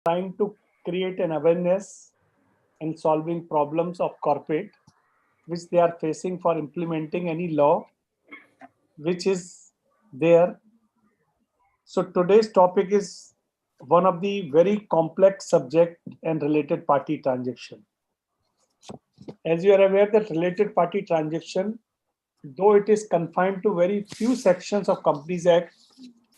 trying to create an awareness in solving problems of corporate which they are facing for implementing any law which is there. So today's topic is one of the very complex subject and related party transaction. As you are aware that related party transaction, though it is confined to very few sections of Companies Act,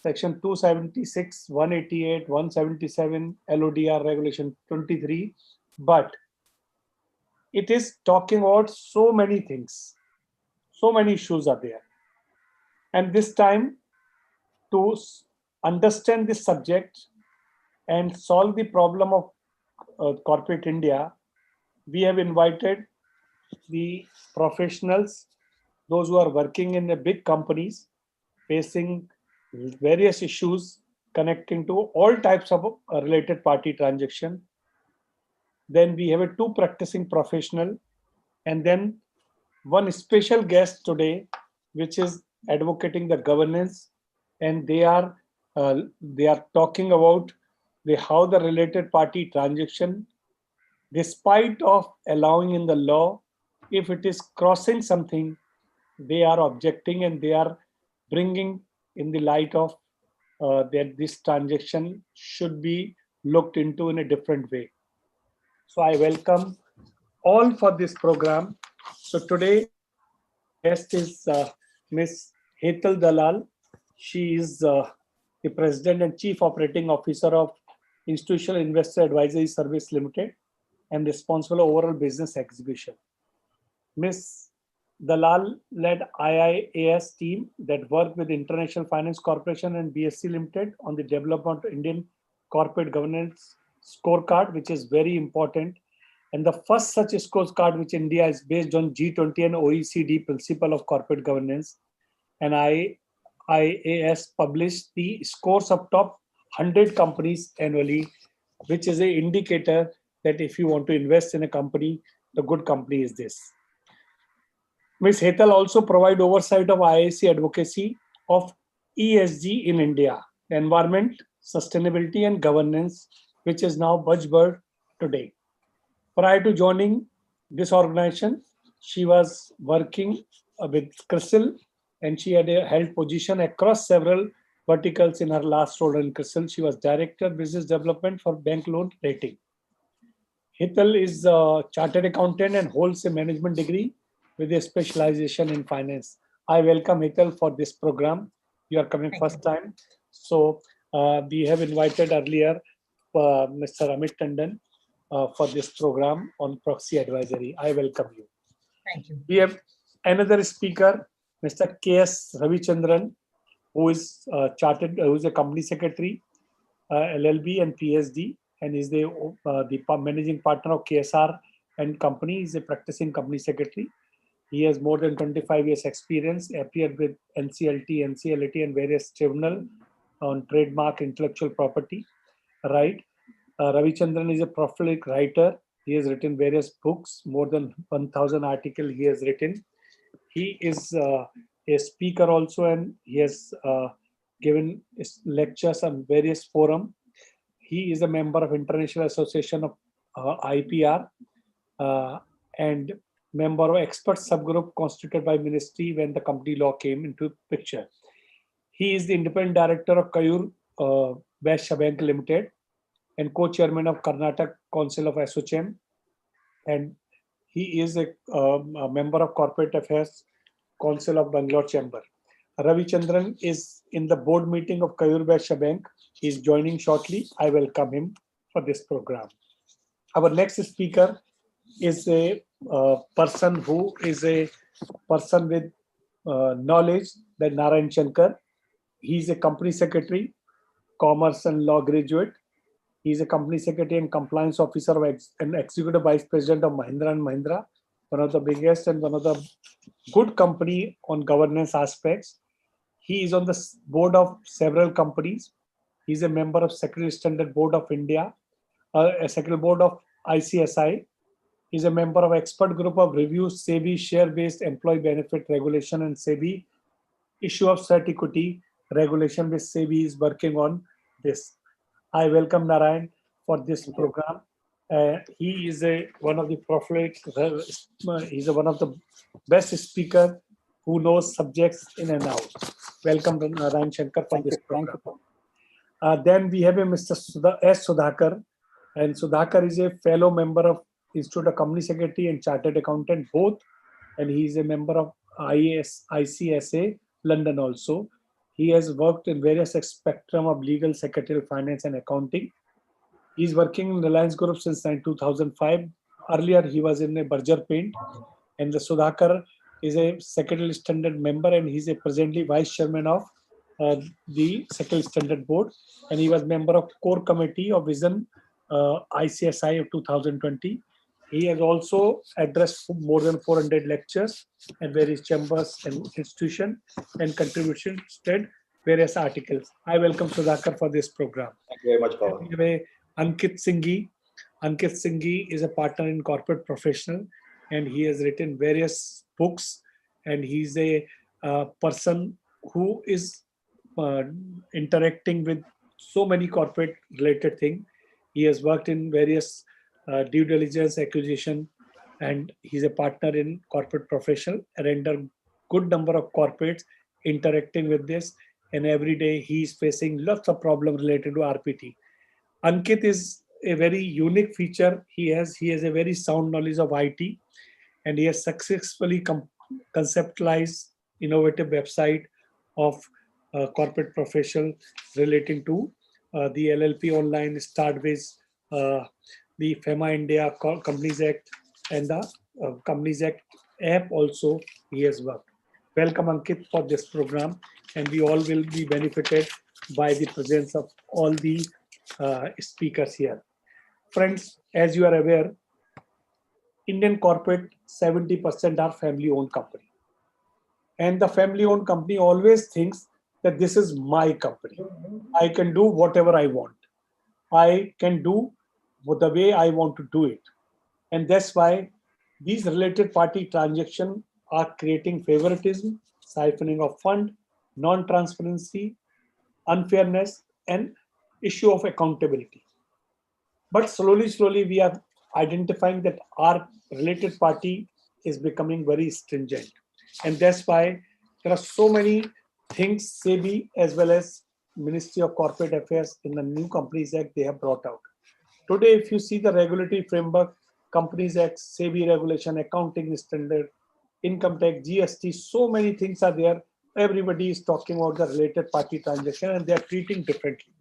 Section 276, 188, 177, LODR Regulation 23, but it is talking about so many things, so many issues are there. And this time, to understand this subject and solve the problem of corporate India, we have invited the professionals, those who are working in the big companies, facing various issues connecting to all types of related party transaction. Then we have a two practicing professional, and then one special guest today, which is advocating the governance, and they are talking about the how the related party transaction, despite of allowing in the law, if it is crossing something, they are objecting and they are bringing in the light of that this transaction should be looked into in a different way. So I welcome all for this program. So today guest is Miss Hetal Dalal. She is the President and Chief Operating Officer of Institutional Investor Advisory Service Limited and responsible overall business execution. Ms. Dalal led IIAS team that worked with International Finance Corporation and BSC Limited on the development of Indian corporate governance scorecard, which is very important. And the first such scorecard which India is based on G20 and OECD principle of corporate governance. And IIAS published the scores of top 100 companies annually, which is an indicator that if you want to invest in a company, the good company is this. Ms. Hetal also provide oversight of IIC advocacy of ESG in India, environment, sustainability and governance, which is now buzzword today. Prior to joining this organization, she was working with CRISIL and she had a held position across several verticals in her last role in CRISIL. She was Director Business Development for Bank Loan Rating. Hetal is a chartered accountant and holds a management degree with a specialization in finance. I welcome Hetal for this program. You are coming first time. So we have invited earlier Mr. Amit Tandon for this program on proxy advisory. I welcome you. Thank you. We have another speaker, Mr. K.S. Ravichandran, who is chartered, who is a company secretary, LLB and PhD, and is the managing partner of KSR and company. He is a practicing company secretary. He has more than 25 years experience, appeared with NCLT, NCLT, and various tribunal on trademark, intellectual property, right? Ravichandran is a prolific writer. He has written various books, more than 1,000 articles he has written. He is a speaker also, and he has given lectures on various forums. He is a member of International Association of IPR and member of expert subgroup constituted by ministry when the company law came into picture. He is the independent director of Kayur Vaishya Bank Limited and co-chairman of Karnataka Council of ASSOCHAM, and he is a member of Corporate Affairs Council of Bangalore Chamber. Ravichandran is in the board meeting of Kayur Vaishya Bank. He is joining shortly. I welcome him for this program. Our next speaker is a person who is a person with knowledge, that Narayan Shankar. He is a company secretary, commerce and law graduate. He is a company secretary and compliance officer and executive vice president of Mahindra and Mahindra, one of the biggest and one of the good company on governance aspects. He is on the board of several companies. He is a member of Secretary Standard Board of India, a Secretary Board of ICSI. He is a member of expert group of review SEBI share-based employee benefit regulation and SEBI issue of cert equity regulation, which SEBI is working on this. I welcome Narayan for this program. He is one of the prolific, he's one of the best speaker who knows subjects in and out. Welcome, Ryan Shankar, for this program. Then we have a Mr. S. Sudhakar, and Sudhakar is a fellow member of Institute of Company Secretary and Chartered Accountant both, and he is a member of ICSA London also. He has worked in various spectrum of legal, secretarial, finance, and accounting. He is working in Reliance Group since 2005. Earlier, he was in a Berger Paint, and the Sudhakar is a secretarial standard member, and he's a presently vice chairman of the secretarial standard board, and he was member of core committee of Vision ICSI of 2020. He has also addressed more than 400 lectures at various chambers and institutions and contributed various articles. I welcome Sudhakar for this program. Thank you very much, Pavan. We have a Ankit Singhi. Ankit Singhi is a partner in corporate professional, and he has written various books, and he's a person who is interacting with so many corporate related things. He has worked in various due diligence, acquisition, and he's a partner in corporate professional and under good number of corporates interacting with this. And every day he is facing lots of problems related to RPT. Ankit is a very unique feature. He has a very sound knowledge of IT, and he has successfully conceptualized innovative website of corporate professional relating to the LLP online, Startways, the FEMA India Companies Act, and the Companies Act app also he has worked. Welcome, Ankit, for this program, and we all will be benefited by the presence of all the speakers here. Friends, as you are aware, Indian corporate 70% are family-owned company. And the family-owned company always thinks that this is my company. I can do whatever I want. I can do the way I want to do it. And that's why these related party transactions are creating favoritism, siphoning of fund, non-transparency, unfairness, and issue of accountability. But slowly, we are identifying that our related party is becoming very stringent. And that's why there are so many things SEBI as well as Ministry of Corporate Affairs in the new Companies Act they have brought out. Today, if you see the regulatory framework, Companies Act, SEBI regulation, accounting standard, income tax, GST, so many things are there. Everybody is talking about the related party transaction and they are treating differently.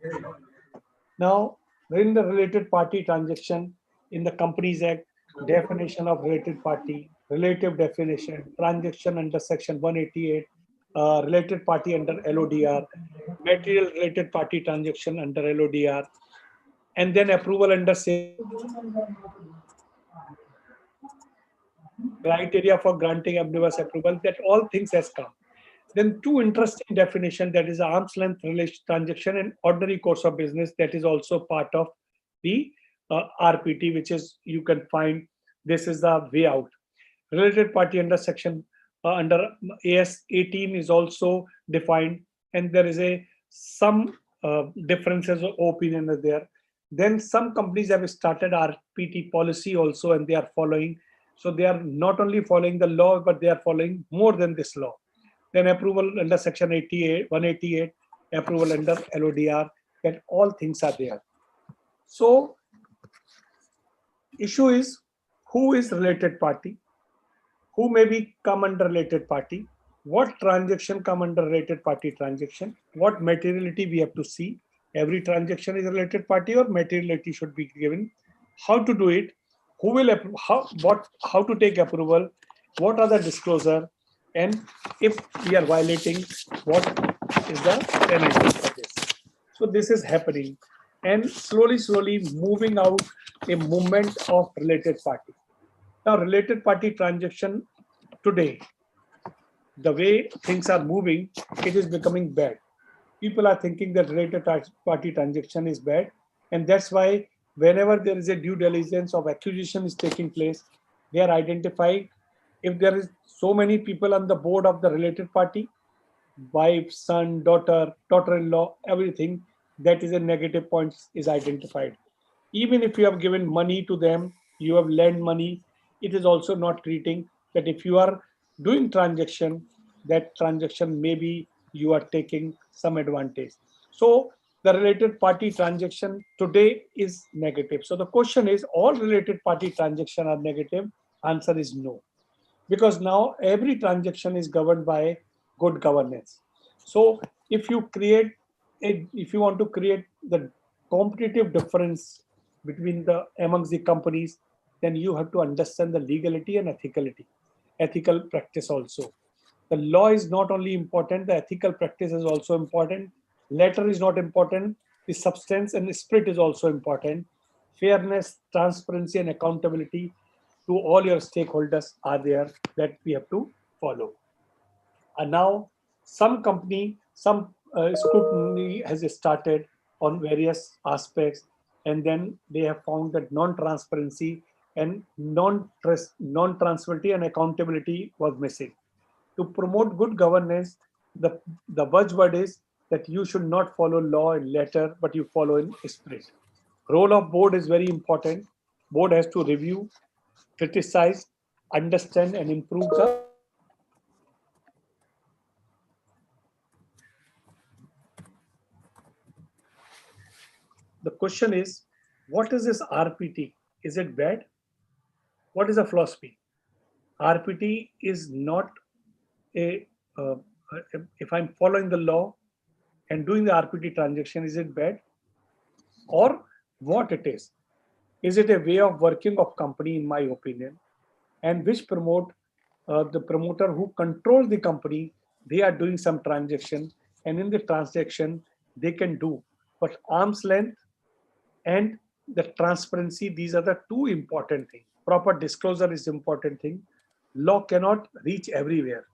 Now, in the related party transaction, in the Companies Act, definition of related party, relative definition, transaction under section 188, related party under LODR, material related party transaction under LODR, and then approval under criteria for granting omnibus approval, that all things has come. Then two interesting definition, that is arm's length relation transaction and ordinary course of business, that is also part of the RPT, which is you can find this is the way out. Related party under section under AS 18 is also defined, and there is some differences of opinion are there. Then some companies have started RPT policy also, and they are following. So they are not only following the law, but they are following more than this law. Then approval under section 88, 188, approval under LODR, that all things are there. So issue is who is related party, who may be come under related party, what transaction come under related party transaction, what materiality we have to see. Every transaction is a related party or materiality should be given. How to do it, who will how to take approval, what are the disclosure, and if we are violating, what is the penalty for this. So this is happening, and slowly moving out a movement of related party. Now related party transaction today, the way things are moving, it is becoming bad. People are thinking that related party transaction is bad, and that's why whenever there is a due diligence of acquisition is taking place, they are identifying if there is so many people on the board of the related party, wife, son, daughter, daughter-in-law, everything, that is a negative point is identified. Even if you have given money to them, you have lent money, it is also not treating that if you are doing transaction, that transaction maybe you are taking some advantage. So the related party transaction today is negative. So the question is, all related party transaction are negative? Answer is no, because now every transaction is governed by good governance. So if you create if you want to create the competitive difference between the amongst the companies, then you have to understand the legality and ethical practice also. The law is not only important, the ethical practice is also important. Letter is not important, the substance and spirit is also important. Fairness, transparency, and accountability to all your stakeholders are there that we have to follow. And now some scrutiny has started on various aspects, and then they have found that non-transparency and non-transparency and accountability was missing. To promote good governance, the buzzword is that you should not follow law in letter, but you follow in spirit. Role of board is very important. Board has to review, criticize, understand, and improve the The question is, what is this RPT? Is it bad? What is a philosophy? RPT is not a, uh, if I'm following the law and doing the RPT transaction, is it bad? Or what it is? Is it a way of working of company, in my opinion, and which promote the promoter who controls the company, they are doing some transaction, and in the transaction, they can do. But arm's length and the transparency, these are the two important things. Proper disclosure is important thing. Law cannot reach everywhere,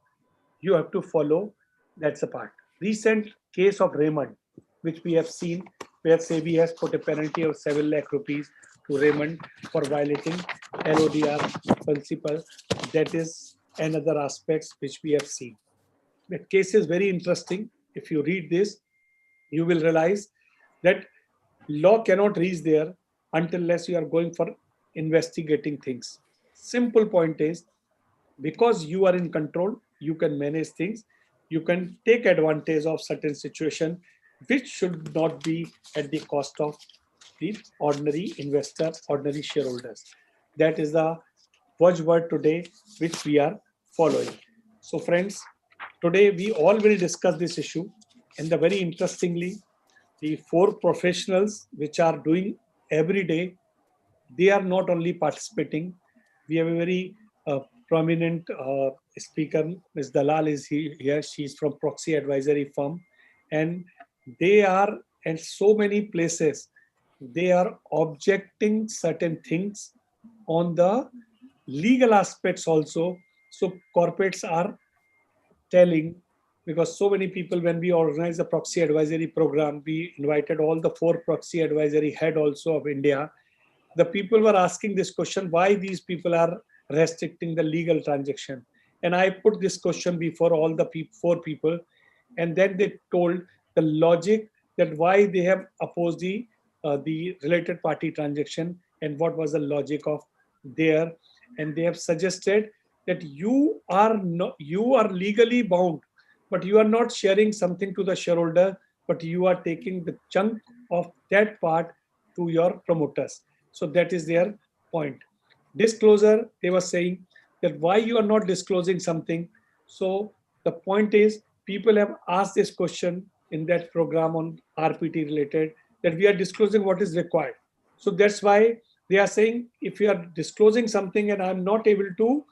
you have to follow. That's a part. Recent case of Raymond, which we have seen, where SEBI has put a penalty of 7 lakh rupees to Raymond for violating LODR principle. That is another aspect which we have seen. The case is very interesting. If you read this, you will realize that law cannot reach there until unless you are going for investigating things. Simple point is, because you are in control, you can manage things, you can take advantage of certain situation which should not be at the cost of the ordinary investor, ordinary shareholders. That is the watchword today which we are following. So friends, today we all will discuss this issue, and the very interestingly, the four professionals which are doing every day, they are not only participating. We have a very prominent speaker, Ms. Dalal is here. She's from Proxy Advisory Firm, and they are in so many places. They are objecting certain things on the legal aspects also. So corporates are telling, because so many people, when we organized the proxy advisory program, we invited all the four proxy advisory head also of India. The people were asking this question, why these people are restricting the legal transaction. And I put this question before all the four people, and then they told the logic that why they have opposed the related party transaction and what was the logic of there. And they have suggested that you are legally bound, but you are not sharing something to the shareholder, but you are taking the chunk of that part to your promoters. So that is their point. Disclosure, they were saying that why you are not disclosing something. So the point is, people have asked this question in that program on RPT related, that we are disclosing what is required. So that's why they are saying, if you are disclosing something and I'm not able to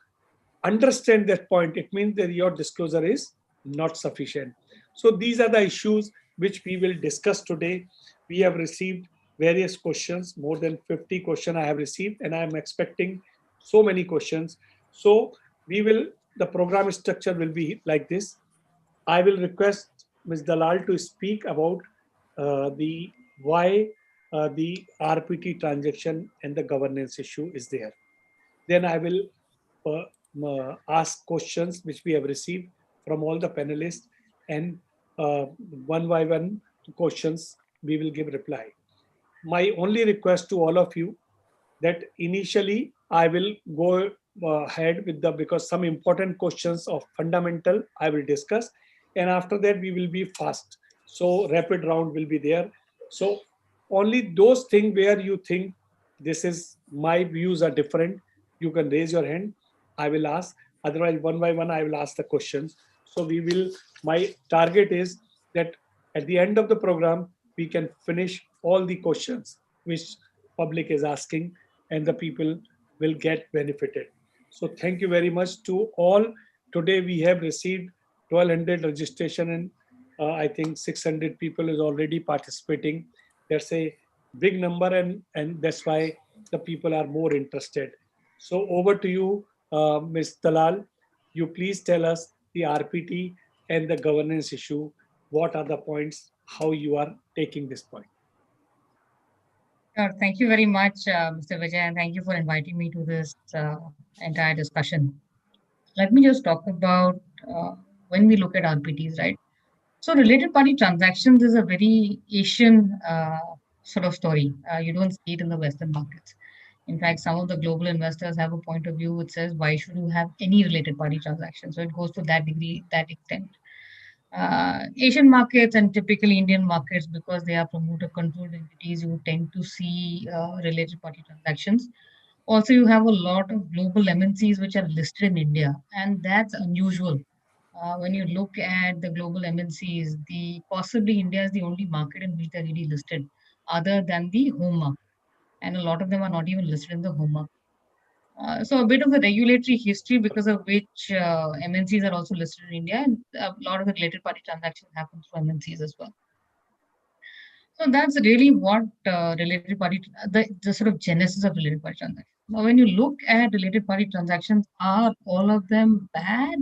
understand that point, it means that your disclosure is not sufficient. So these are the issues which we will discuss today. We have received various questions, more than 50 questions I have received, and I am expecting so many questions. So we will, the program structure will be like this. I will request Ms. Dalal to speak about the why the RPT transaction and the governance issue is there. Then I will ask questions which we have received from all the panelists, and one by one questions we will give reply. my only request to all of you that initially I will go ahead with the, because some important questions of fundamental I will discuss, and after that we will be fast. So rapid round will be there. So only those things where you think this is my views are different, you can raise your hand. I will ask. Otherwise, one by one, I will ask the questions. So we will. My target is that at the end of the program, we can finish all the questions which public is asking, and the people will get benefited. So thank you very much to all. Today we have received 1200 registration, and I think 600 people is already participating. That's a big number, and that's why the people are more interested. So over to you, Ms. Dalal. You please tell us the RPT and the governance issue. What are the points? How you are taking this point? Sure. Thank you very much, Mr. Vijay, and thank you for inviting me to this entire discussion. Let me just talk about when we look at RPTs, right? So, related party transactions is a very Asian sort of story. You don't see it in the Western markets. In fact, some of the global investors have a point of view which says, why should you have any related party transaction? So, it goes to that degree, that extent. Asian markets and typically Indian markets, because they are promoter controlled entities, you tend to see related party transactions. Also, you have a lot of global MNCs which are listed in India, and that's unusual. When you look at the global MNCs, the possibly India is the only market in which they're really listed, other than the home market, and a lot of them are not even listed in the home market. So a bit of the regulatory history because of which MNCs are also listed in India, and a lot of the related party transactions happen through MNCs as well. So that's really what related party, the sort of genesis of related party transactions. Now, when you look at related party transactions, are all of them bad?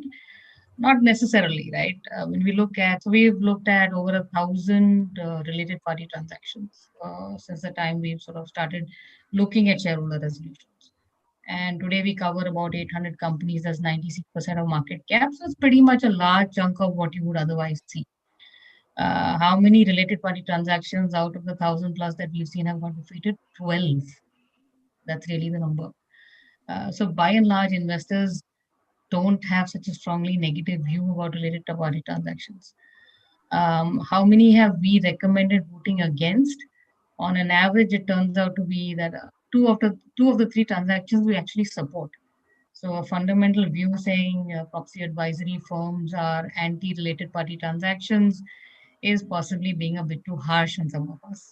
Not necessarily, right? When we look at, so we've looked at over 1,000 related party transactions since the time we've sort of started looking at shareholder resolutions. And today we cover about 800 companies. That's 96% of market cap. So it's pretty much a large chunk of what you would otherwise see. How many related party transactions out of the 1,000 plus that we've seen have got defeated? 12. That's really the number. So by and large, investors don't have such a strongly negative view about related party transactions. How many have we recommended voting against? On an average, it turns out to be that two of the three transactions we actually support. So a fundamental view saying proxy advisory firms are anti-related party transactions is possibly being a bit too harsh on some of us.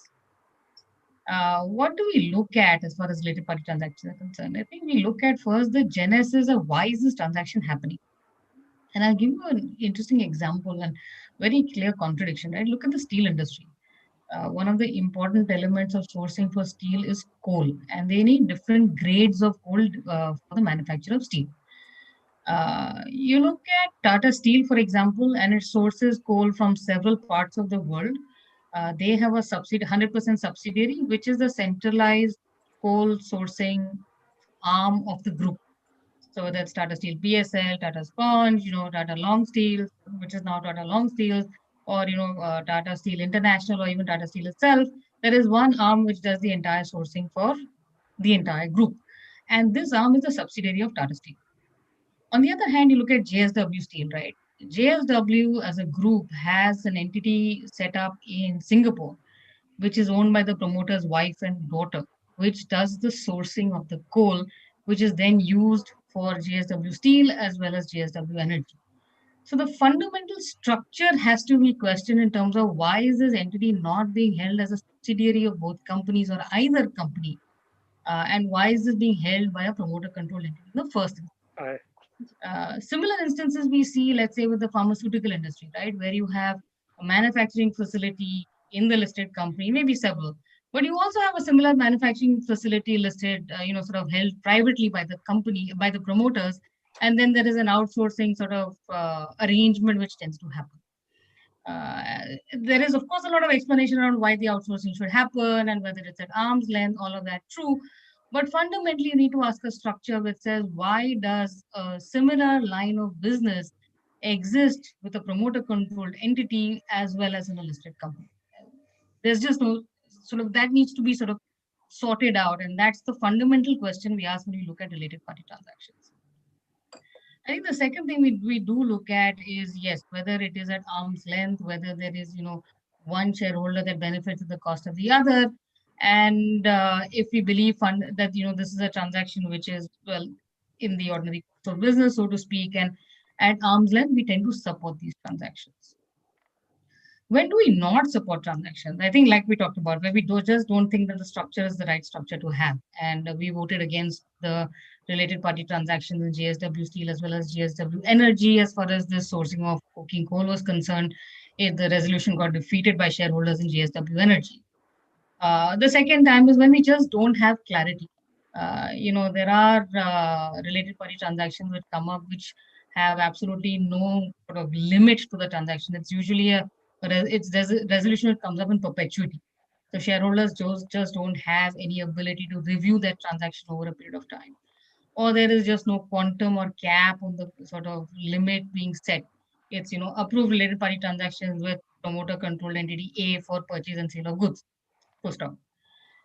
What do we look at as far as related party transactions are concerned? I think we look at first the genesis of why is this transaction happening. And I'll give you an interesting example and very clear contradiction, right? Look at the steel industry. One of the important elements of sourcing for steel is coal, and they need different grades of coal for the manufacture of steel. You look at Tata Steel, for example, and it sources coal from several parts of the world. They have a 100% subsidiary, which is the centralized coal sourcing arm of the group. So whether it's Tata Steel PSL, Tata Sponge, Tata Long Steel, which is now Tata Long Steel, or Tata Steel International, or even Tata Steel itself, there is one arm which does the entire sourcing for the entire group, and this arm is a subsidiary of Tata Steel. On the other hand, you look at JSW Steel, right? JSW as a group has an entity set up in Singapore, which is owned by the promoter's wife and daughter, which does the sourcing of the coal, which is then used for JSW Steel as well as JSW Energy. So the fundamental structure has to be questioned in terms of why is this entity not being held as a subsidiary of both companies or either company, and why is this being held by a promoter-controlled entity in the first instance? I, Similar instances we see, let's say, with the pharmaceutical industry, right, where you have a manufacturing facility in the listed company, maybe several, but you also have a similar manufacturing facility listed, sort of held privately by the company, by the promoters, and then there is an outsourcing sort of arrangement which tends to happen. Uh, there is, of course, a lot of explanation around why the outsourcing should happen and whether it's at arm's length, all of that true. But fundamentally, you need to ask a structure which says, why does a similar line of business exist with a promoter controlled entity as well as in a listed company? There's just no sort of that needs to be sort of sorted out, and that's the fundamental question we ask when we look at related party transactions. I think the second thing we do look at is, yes, whether it is at arm's length, whether there is, one shareholder that benefits at the cost of the other. And if we believe that, this is a transaction which is, well, in the ordinary course of business, so to speak, and at arm's length, we tend to support these transactions. When do we not support transactions? I think, like we talked about, where we just don't think that the structure is the right structure to have. And we voted against the related party transactions in JSW Steel as well as JSW Energy as far as the sourcing of coking coal was concerned. The resolution got defeated by shareholders in JSW Energy. The second time is when we just don't have clarity. There are related party transactions which come up which have absolutely no sort of limit to the transaction. It's usually a resolution that comes up in perpetuity. So shareholders just don't have any ability to review that transaction over a period of time, or there is just no quantum or cap on the sort of limit being set. It's approved related party transactions with promoter controlled entity A for purchase and sale of goods. Full stop.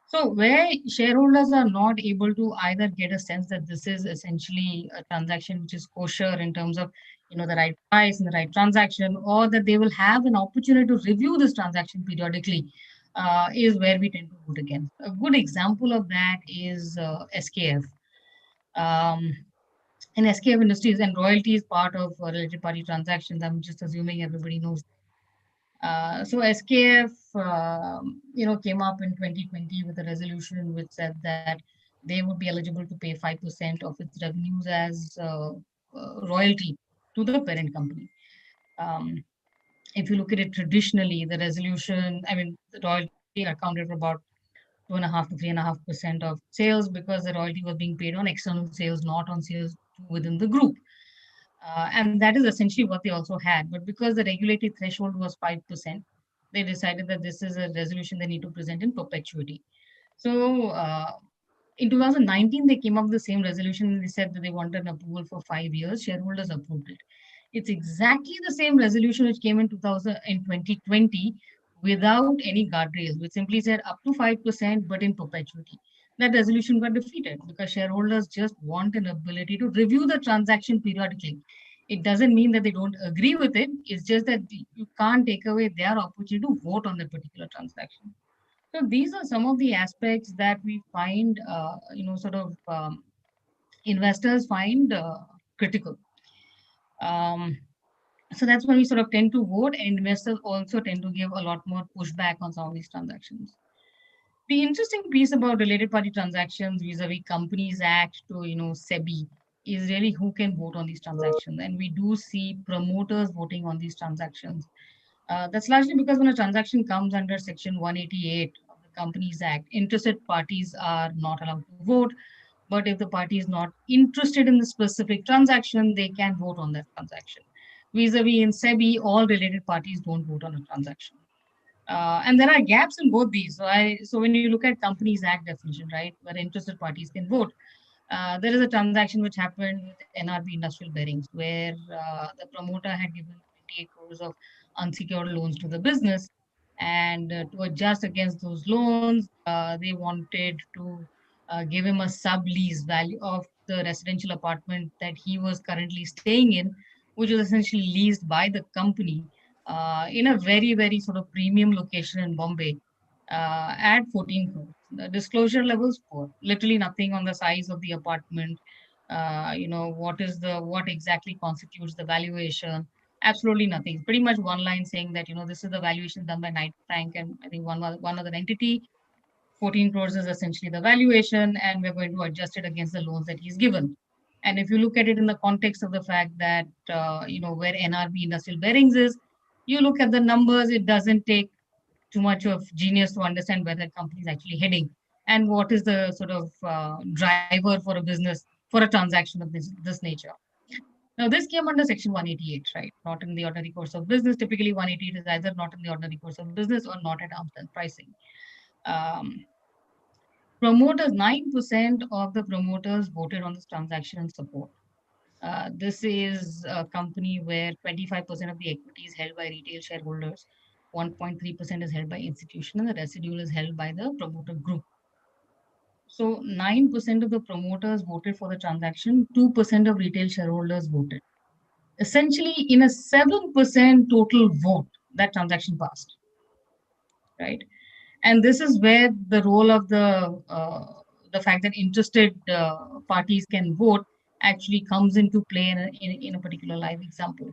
So where shareholders are not able to either get a sense that this is essentially a transaction which is kosher in terms of the right price and the right transaction, or that they will have an opportunity to review this transaction periodically, is where we tend to vote against. A good example of that is SKF. Um, in SKF Industries, and royalty is part of related party transactions. I'm just assuming everybody knows. So SKF, came up in 2020 with a resolution which said that they would be eligible to pay 5% of its revenues as royalty to the parent company. Um, if you look at it traditionally, the resolution, I mean, the royalty accounted for about 2.5 to 3.5% of sales, because the royalty was being paid on external sales, not on sales within the group. And that is essentially what they also had. But because the regulatory threshold was 5%, they decided that this is a resolution they need to present in perpetuity. So in 2019, they came up with the same resolution and they said that they wanted an approval for 5 years. Shareholders approved it. It's exactly the same resolution which came in 2020 without any guardrails, which simply said up to 5%, but in perpetuity. That resolution got defeated because shareholders just want an ability to review the transaction periodically. It doesn't mean that they don't agree with it. It's just that you can't take away their opportunity to vote on that particular transaction. So these are some of the aspects that we find, investors find critical. Um, so that's when we sort of tend to vote, and investors also tend to give a lot more pushback on some of these transactions. The interesting piece about related party transactions vis-a-vis Companies Act to SEBI is really who can vote on these transactions, and we do see promoters voting on these transactions. That's largely because when a transaction comes under Section 188 of the Companies Act, interested parties are not allowed to vote. But if the party is not interested in the specific transaction, they can vote on that transaction. Vis-a-vis in SEBI, all related parties don't vote on a transaction. And there are gaps in both these. So when you look at Companies Act definition, right, where interested parties can vote, there is a transaction which happened with NRB Industrial Bearings, where the promoter had given 28 crores of unsecured loans to the business. And to adjust against those loans, they wanted to give him a sublease value of the residential apartment that he was currently staying in, which was essentially leased by the company in a very, very sort of premium location in Bombay at 14 crores. The disclosure levels poor, literally nothing on the size of the apartment. What exactly constitutes the valuation? Absolutely nothing. Pretty much one line saying that this is the valuation done by Knight Frank and I think one other entity. 14 crores is essentially the valuation, and we're going to adjust it against the loans that he's given. And if you look at it in the context of the fact that, where NRB Industrial Bearings is, you look at the numbers, it doesn't take too much of genius to understand where that company is actually heading and what is the sort of driver for a business, for a transaction of this nature. Now, this came under Section 188, right? Not in the ordinary course of business. Typically, 188 is either not in the ordinary course of business or not at arm's length pricing. Um, Promoters, 9% of the promoters voted on this transaction in support. This is a company where 25% of the equity is held by retail shareholders. 1.3% is held by institution, and the residual is held by the promoter group. So 9% of the promoters voted for the transaction, 2% of retail shareholders voted. Essentially, in a 7% total vote, that transaction passed, right? And this is where the role of the fact that interested parties can vote actually comes into play in a particular live example.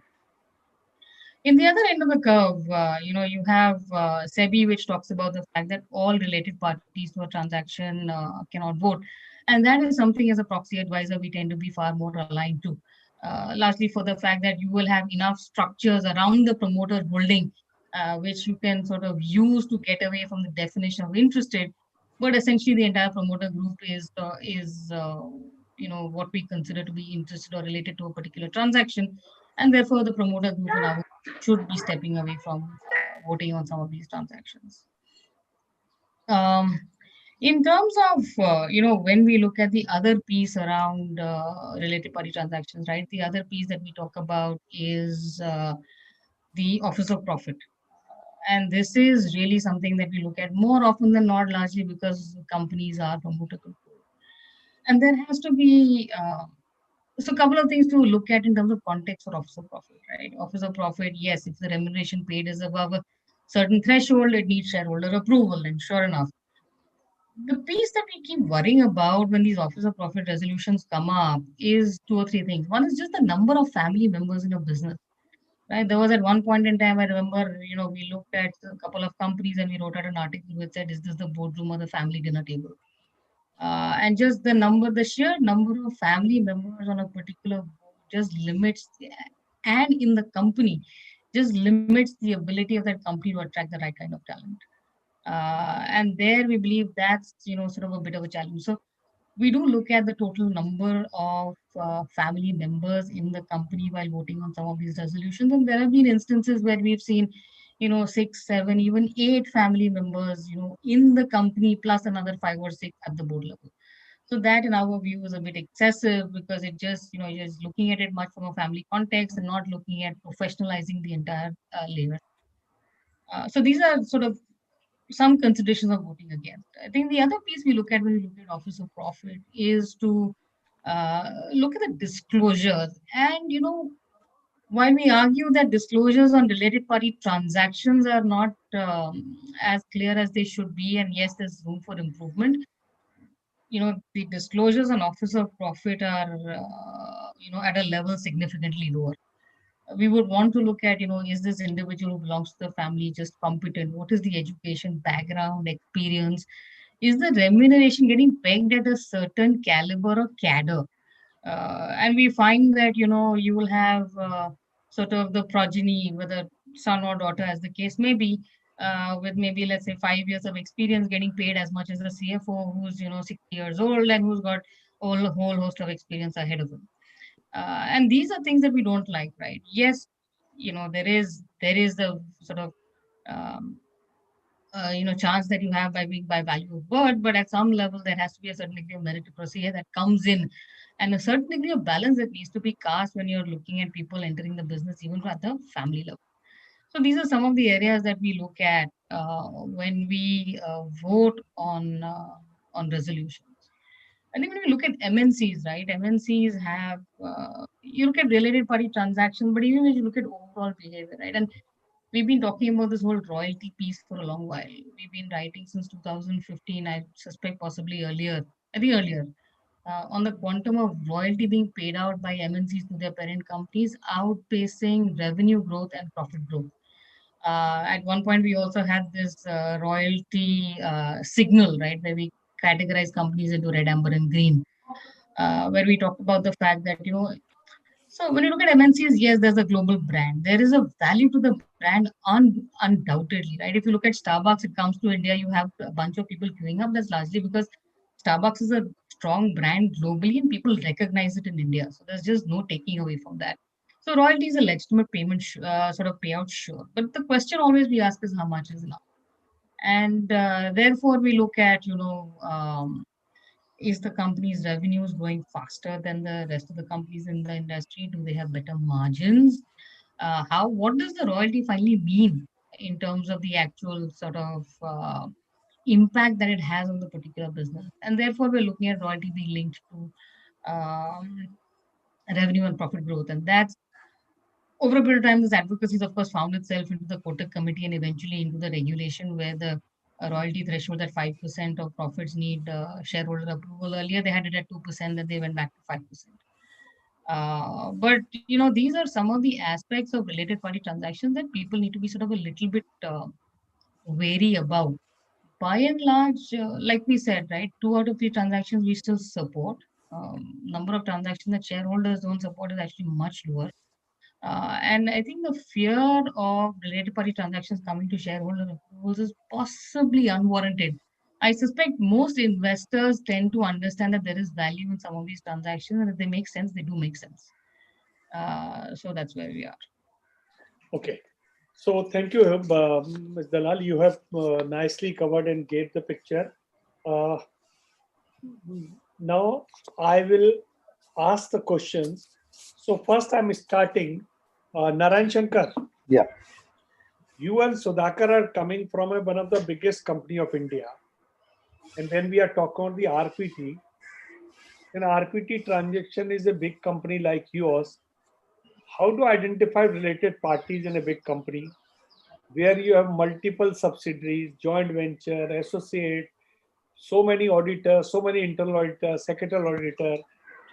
In the other end of the curve, you have SEBI, which talks about the fact that all related parties to a transaction cannot vote. And that is something as a proxy advisor, we tend to be far more aligned to. Largely for the fact that you will have enough structures around the promoter holding, which you can sort of use to get away from the definition of interested. But essentially, the entire promoter group is what we consider to be interested or related to a particular transaction, and therefore the promoter group in our should be stepping away from voting on some of these transactions. Um, in terms of, when we look at the other piece around related party transactions, right, the other piece that we talk about is the office of profit. And this is really something that we look at more often than not, largely because companies are promoter controlled. And there has to be so a couple of things to look at in terms of context for office of profit, right? Office of profit, yes, if the remuneration paid is above a certain threshold, it needs shareholder approval. And sure enough, the piece that we keep worrying about when these office of profit resolutions come up is two or three things. One is just the number of family members in a business, right? There was at one point in time, I remember, we looked at a couple of companies and we wrote out an article which said, is this the boardroom or the family dinner table? And just the sheer number of family members on a particular board just limits, and in the company, just limits the ability of that company to attract the right kind of talent. And there we believe that's, sort of a bit of a challenge. So we do look at the total number of family members in the company while voting on some of these resolutions. And there have been instances where we've seen, six, seven, even eight family members, in the company, plus another five or six at the board level. So that, in our view, is a bit excessive because it just, you're just looking at it much from a family context and not looking at professionalizing the entire layer. So these are sort of some considerations of voting against. I think the other piece we look at when we look at office of profit is to look at the disclosures. And, while we argue that disclosures on related party transactions are not as clear as they should be, and yes, there's room for improvement, the disclosures on office of profit are, at a level significantly lower. We would want to look at, is this individual who belongs to the family just competent? What is the education background, experience? Is the remuneration getting pegged at a certain caliber or cadre? And we find that, you will have sort of the progeny, whether son or daughter, as the case may be, with maybe, let's say, 5 years of experience getting paid as much as a CFO who's, 60 years old and who's got a whole host of experience ahead of him. And these are things that we don't like, right? Yes, there is the sort of um, chance that you have by being by value of birth, but at some level there has to be a certain degree of meritocracy here that comes in, and a certain degree of balance that needs to be cast when you're looking at people entering the business, even at the family level. So these are some of the areas that we look at when we vote on resolutions. I think when we look at MNCs, right? MNCs have you look at related party transactions, but even when you look at overall behavior, right? And we've been talking about this whole royalty piece for a long while. We've been writing since 2015, I suspect possibly earlier, I think earlier, on the quantum of royalty being paid out by MNCs to their parent companies, outpacing revenue growth and profit growth. At one point, we also had this royalty signal, right, where we categorize companies into red, amber, and green, where we talk about the fact that, so when you look at MNCs, yes, there's a global brand. There is a value to the brand undoubtedly, right? If you look at Starbucks, it comes to India, you have a bunch of people queuing up. That's largely because Starbucks is a strong brand globally and people recognize it in India. So there's just no taking away from that. So royalty is a legitimate payment, sort of payout, sure. But the question always we ask is how much is enough? And therefore, we look at, is the company's revenues growing faster than the rest of the companies in the industry? Do they have better margins? What does the royalty finally mean? in terms of the actual sort of impact that it has on the particular business. And therefore, we're looking at royalty being linked to revenue and profit growth. And that's over a period of time, this advocacy has, of course, found itself into the Kotak committee and eventually into the regulation where the royalty threshold at 5% of profits need shareholder approval. Earlier, they had it at 2%, then they went back to 5%. But these are some of the aspects of related party transactions that people need to be sort of a little bit wary about. By and large, like we said, right, 2 out of 3 transactions we still support. Number of transactions that shareholders don't support is actually much lower. And I think the fear of related party transactions coming to shareholder approvals is possibly unwarranted. I suspect most investors tend to understand that there is value in some of these transactions, and if they make sense, they do make sense. So that's where we are. Okay. So thank you, Ms. Dalal. You have nicely covered and gave the picture. Uh, Now I will ask the questions. So first I'm starting. Narayan Shankar, Yeah. you and Sudhakar are coming from one of the biggest company of India. And when we are talking about the RPT, an RPT transaction is a big company like yours. How to identify related parties in a big company where you have multiple subsidiaries, joint venture, associate, so many auditors, so many internal auditors, secretarial auditor,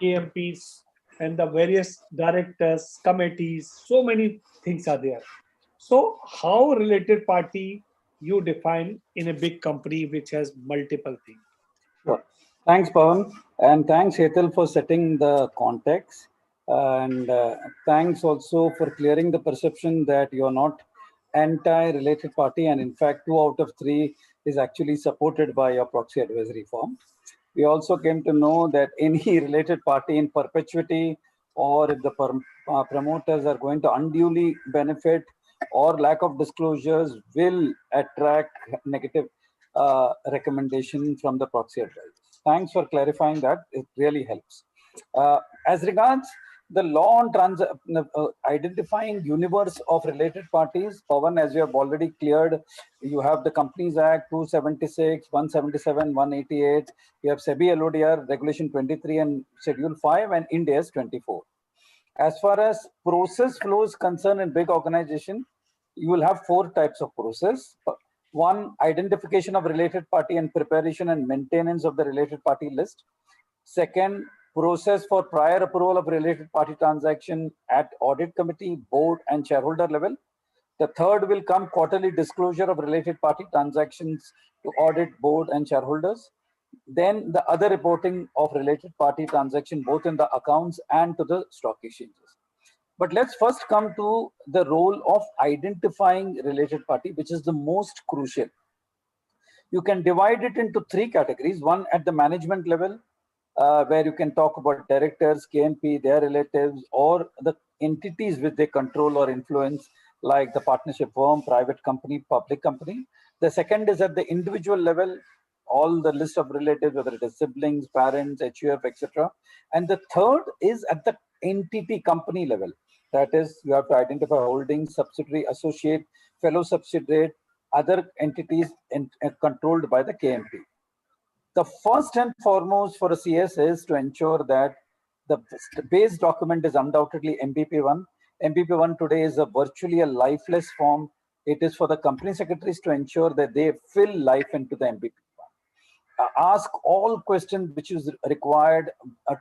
KMPs, and the various directors, committees, so many things are there. So how related party you define in a big company which has multiple things? Sure. Thanks, Pavan. And thanks, Hetal, for setting the context. And thanks also for clearing the perception that you're not anti-related party. And in fact, 2 out of 3 is actually supported by your proxy advisory firm. We also came to know that any related party in perpetuity, or if the promoters are going to unduly benefit, or lack of disclosures, will attract negative recommendation from the proxy advisors. Thanks for clarifying that. It really helps. As regards the law on identifying universe of related parties, Pavan, as you have already cleared, you have the Companies Act 276, 177, 188. You have SEBI LODR Regulation 23 and Schedule 5 and Ind AS 24. As far as process flows concerned in big organization, you will have 4 types of process. One, identification of related party and preparation and maintenance of the related party list. Second, process for prior approval of related party transaction at audit committee, board, and shareholder level. The third will come quarterly disclosure of related party transactions to audit, board, and shareholders. Then the other reporting of related party transaction, both in the accounts and to the stock exchanges. But let's first come to the role of identifying related party, which is the most crucial. You can divide it into 3 categories. One at the management level, where you can talk about directors, KMP, their relatives, or the entities which they control or influence, like the partnership firm, private company, public company. The second is at the individual level, all the list of relatives, whether it is siblings, parents, HUF, etc. And the third is at the entity company level. That is, you have to identify holding, subsidiary, associate, fellow subsidiary, other entities controlled by the KMP. The first and foremost for a CS is to ensure that the base document is undoubtedly MBP1. MBP1 today is virtually a lifeless form. It is for the company secretaries to ensure that they fill life into the MBP1. Ask all questions which is required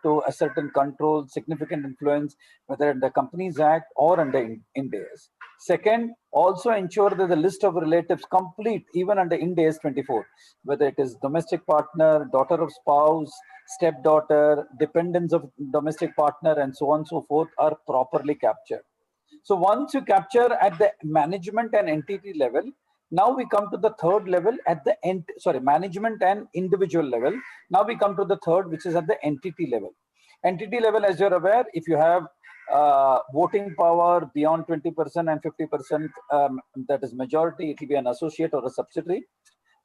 to a certain control, significant influence, whether in the Companies Act or under Ind AS. Second, also ensure that the list of relatives complete even under Ind AS 24, whether it is domestic partner, daughter of spouse, stepdaughter, dependents of domestic partner, and so on and so forth are properly captured. So once you capture at the management and entity level, now we come to the third level at the management and individual level. Now we come to the third, which is at the entity level. Entity level, as you're aware, if you have voting power beyond 20% and 50%, that is majority, it will be an associate or a subsidiary.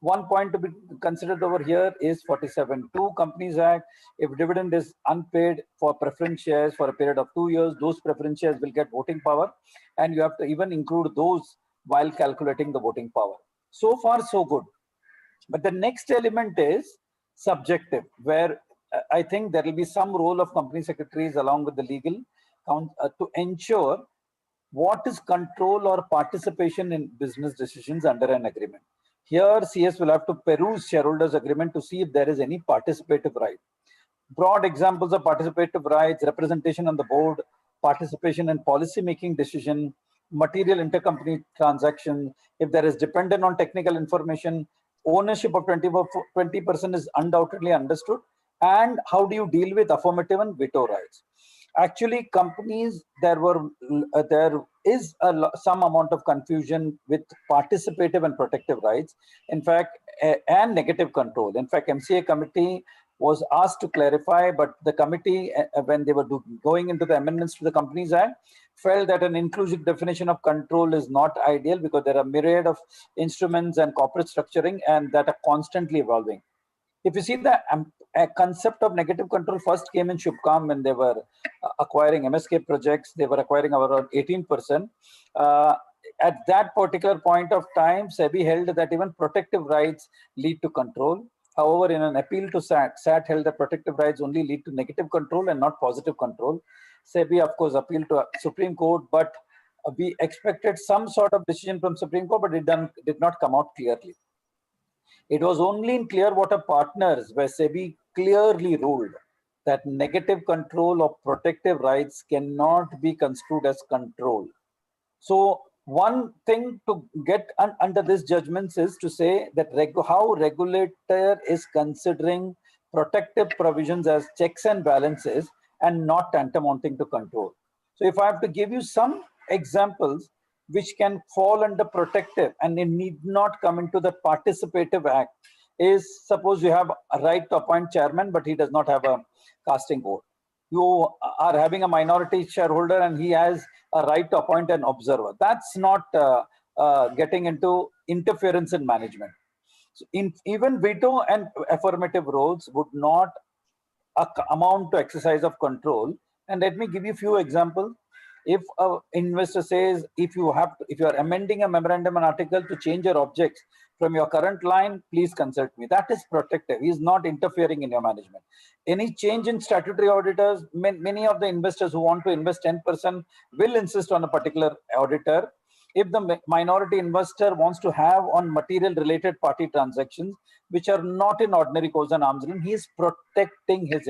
One point to be considered over here is 47(2) Companies Act. If dividend is unpaid for preference shares for a period of 2 years, those preference shares will get voting power. And you have to even include those while calculating the voting power. So far, so good. But the next element is subjective, where I think there will be some role of company secretaries along with the legal to ensure what is control or participation in business decisions under an agreement. Here, CS will have to peruse shareholders' agreement to see if there is any participative right. Broad examples of participative rights: representation on the board, participation in policy-making decision, material intercompany transaction. If there is dependent on technical information, ownership of 20% is undoubtedly understood. And how do you deal with affirmative and veto rights? Actually, companies, there is some amount of confusion with participative and protective rights. In fact, and negative control. In fact, MCA committee was asked to clarify, but the committee, when they were going into the amendments to the Companies Act, felt that an inclusive definition of control is not ideal because there are myriad of instruments and corporate structuring and that are constantly evolving. If you see the concept of negative control first came in Shubham when they were acquiring MSK projects, they were acquiring around 18%. At that particular point of time, SEBI held that even protective rights lead to control. However, in an appeal to SAT held that protective rights only lead to negative control and not positive control. SEBI, of course, appealed to Supreme Court, but we expected some sort of decision from Supreme Court, but it did not come out clearly. It was only in Clearwater Partners where SEBI clearly ruled that negative control of protective rights cannot be construed as control. So one thing to get under this judgments is to say that how regulator is considering protective provisions as checks and balances and not tantamounting to control. So if I have to give you some examples which can fall under protective and it need not come into the participative act, is suppose you have a right to appoint chairman, but he does not have a casting vote. You are having a minority shareholder and he has a right to appoint an observer. That's not getting into interference in management. So even veto and affirmative roles would not amount to exercise of control. And let me give you a few examples. If an investor says, if you are amending a memorandum and article to change your objects from your current line, please consult me. That is protective. He is not interfering in your management. Any change in statutory auditors, many of the investors who want to invest 10% will insist on a particular auditor. If the minority investor wants to have on material related party transactions, which are not in ordinary course and arm's length, he is protecting his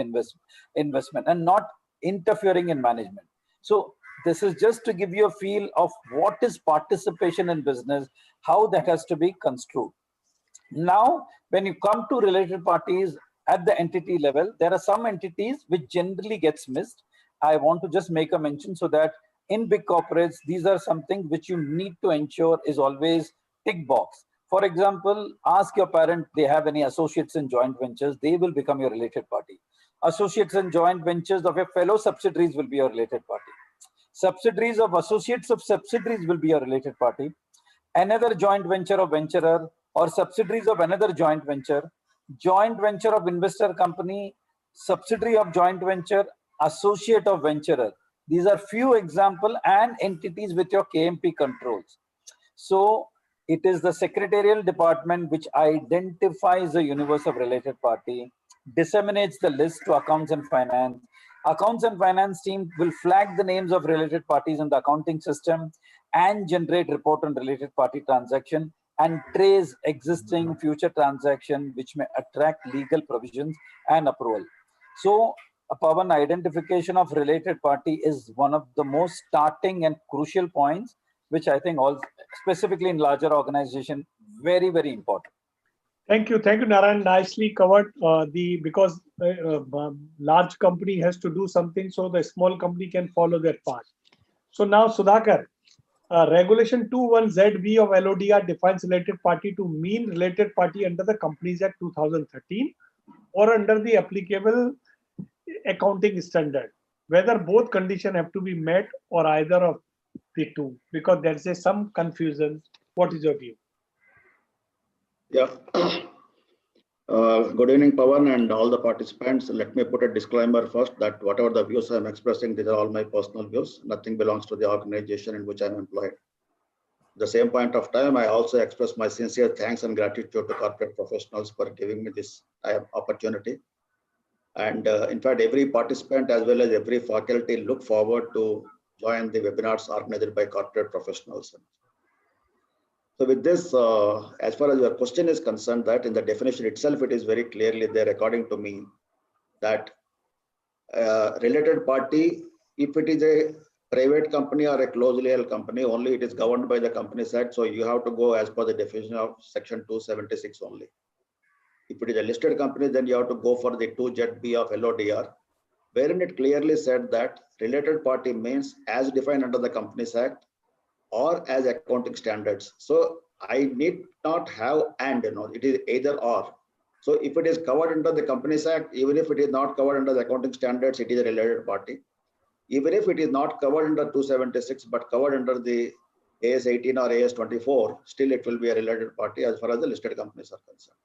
investment and not interfering in management. So this is just to give you a feel of what is participation in business, how that has to be construed. Now, when you come to related parties at the entity level, there are some entities which generally gets missed. I want to just make a mention so that in big corporates, these are something which you need to ensure is always tick box. For example, ask your parent, they have any associates in joint ventures, they will become your related party. Associates in joint ventures of your fellow subsidiaries will be your related party. Subsidiaries of associates of subsidiaries will be a related party. Another joint venture of venturer or subsidiaries of another joint venture of investor company, subsidiary of joint venture, associate of venturer. These are few examples and entities with your KMP controls. So it is the secretarial department which identifies the universe of related party, disseminates the list to accounts and finance. Accounts and finance team will flag the names of related parties in the accounting system and generate report on related party transaction and trace existing future transaction which may attract legal provisions and approval. So Pavan, identification of related party is one of the most starting and crucial points, which I think all specifically in larger organization, very, very important. Thank you, Narayan. Nicely covered because large company has to do something so the small company can follow their path. So now, Sudhakar, Regulation 21ZB of LODR defines related party to mean related party under the Companies Act 2013 or under the applicable accounting standard, whether both conditions have to be met or either of the two, because there's some confusion. What is your view? Yeah. Good evening, Pavan, and all the participants. Let me put a disclaimer first that whatever the views I'm expressing, these are all my personal views. Nothing belongs to the organization in which I'm employed. the same point of time, I also express my sincere thanks and gratitude to corporate professionals for giving me this opportunity. And in fact, every participant as well as every faculty look forward to join the webinars organized by corporate professionals. So with this, as far as your question is concerned, that in the definition itself, it is very clearly there, according to me, that related party, if it is a private company or a closely held company, only it is governed by the Companies Act. So you have to go as per the definition of section 276 only. If it is a listed company, then you have to go for the 2ZB of LODR, wherein it clearly said that related party means as defined under the Companies Act or as accounting standards. So I need not have and, it is either or. So if it is covered under the Companies Act, even if it is not covered under the accounting standards, it is a related party. Even if it is not covered under 276, but covered under the AS 18 or AS 24, still it will be a related party as far as the listed companies are concerned.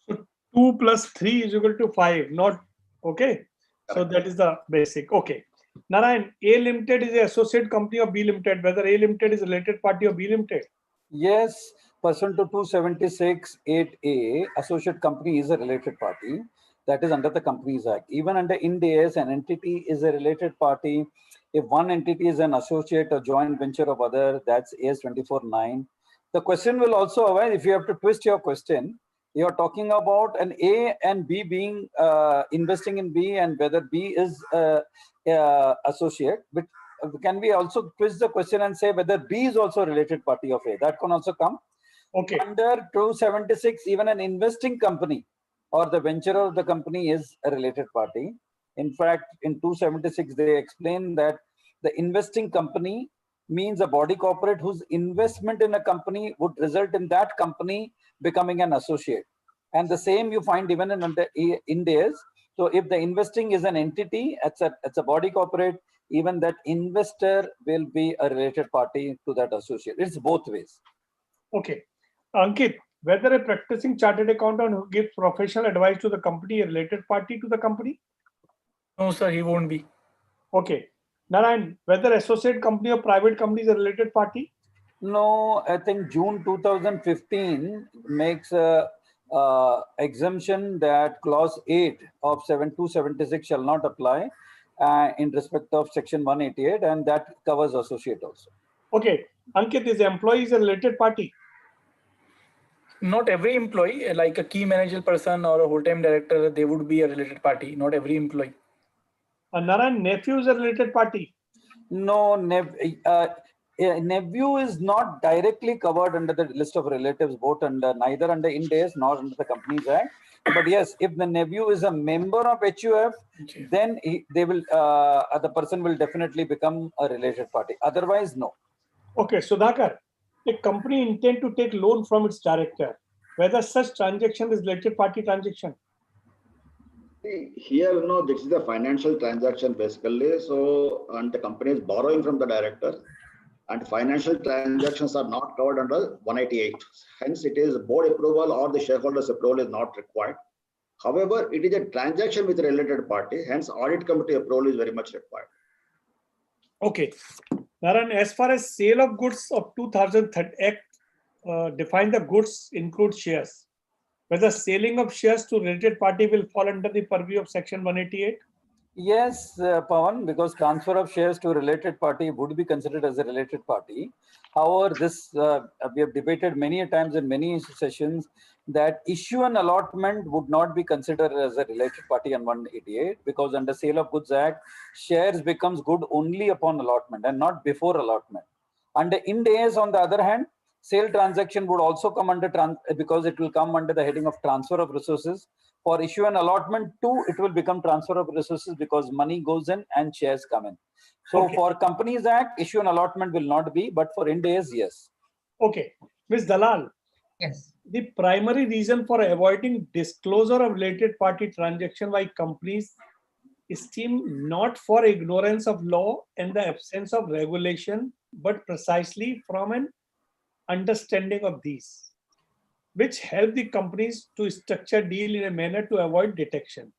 So 2 plus 3 is equal to 5, not okay. So that is the basic. Okay. Narayan, A Limited is an associate company of B Limited. Whether A Limited is a related party of B Limited? Yes, pursuant to 276(8)(a), associate company is a related party. That is under the Companies Act. Even under Ind AS, an entity is a related party. If one entity is an associate or joint venture of other, that's AS 24(9). The question will also arise, if you have to twist your question, you're talking about an A and B being investing in B, and whether B is associate. But can we also twist the question and say whether B is also a related party of A? That can also come. Okay. Under 276, even an investing company or the venturer of the company is a related party. In fact, in 276, they explain that the investing company means a body corporate whose investment in a company would result in that company becoming an associate. And the same you find even in under Ind AS. So if the investing is an entity, it's a body corporate, even that investor will be a related party to that associate. It's both ways. Okay. Ankit, whether a practicing chartered accountant who gives professional advice to the company a related party to the company? No, sir, he won't be. Okay. Narayan, whether associate company or private company is a related party? No, I think June 2015 makes a exemption that clause 8 of 7276 shall not apply in respect of section 188, and that covers associate also. Okay. Ankit, is employee is a related party? Not every employee, like a key managerial person or a whole-time director, they would be a related party. Not every employee. Narayan, nephew is a related party? No, nephew is not directly covered under the list of relatives, both under neither under Ind AS nor under the Companies Act. But yes, if the nephew is a member of HUF, then the person will definitely become a related party. Otherwise, no. Okay, Sudhakar, a company intend to take loan from its director, whether such transaction is related party transaction? Here, this is the financial transaction basically. So, and the company is borrowing from the director, and financial transactions are not covered under 188. Hence, it is board approval or the shareholders' approval is not required. However, it is a transaction with a related party. Hence, audit committee approval is very much required. Okay. Narayan, as far as sale of goods of 2003 Act define the goods include shares. Whether selling of shares to related party will fall under the purview of section 188? Yes, Pavan, because transfer of shares to a related party would be considered as a related party. However, this we have debated many times in many sessions that issue and allotment would not be considered as a related party on 188, because under Sale of Goods Act, shares becomes good only upon allotment and not before allotment. Under Ind AS, on the other hand, sale transaction would also come under because it will come under the heading of transfer of resources. For issue and allotment too, it will become transfer of resources because money goes in and shares come in. So Okay. for Companies Act, issue and allotment will not be, but for Ind AS, yes. Okay. Ms. Dalal. Yes. The primary reason for avoiding disclosure of related party transaction by companies is not for ignorance of law and the absence of regulation, but precisely from an understanding of these, which help the companies to structure deal in a manner to avoid detection.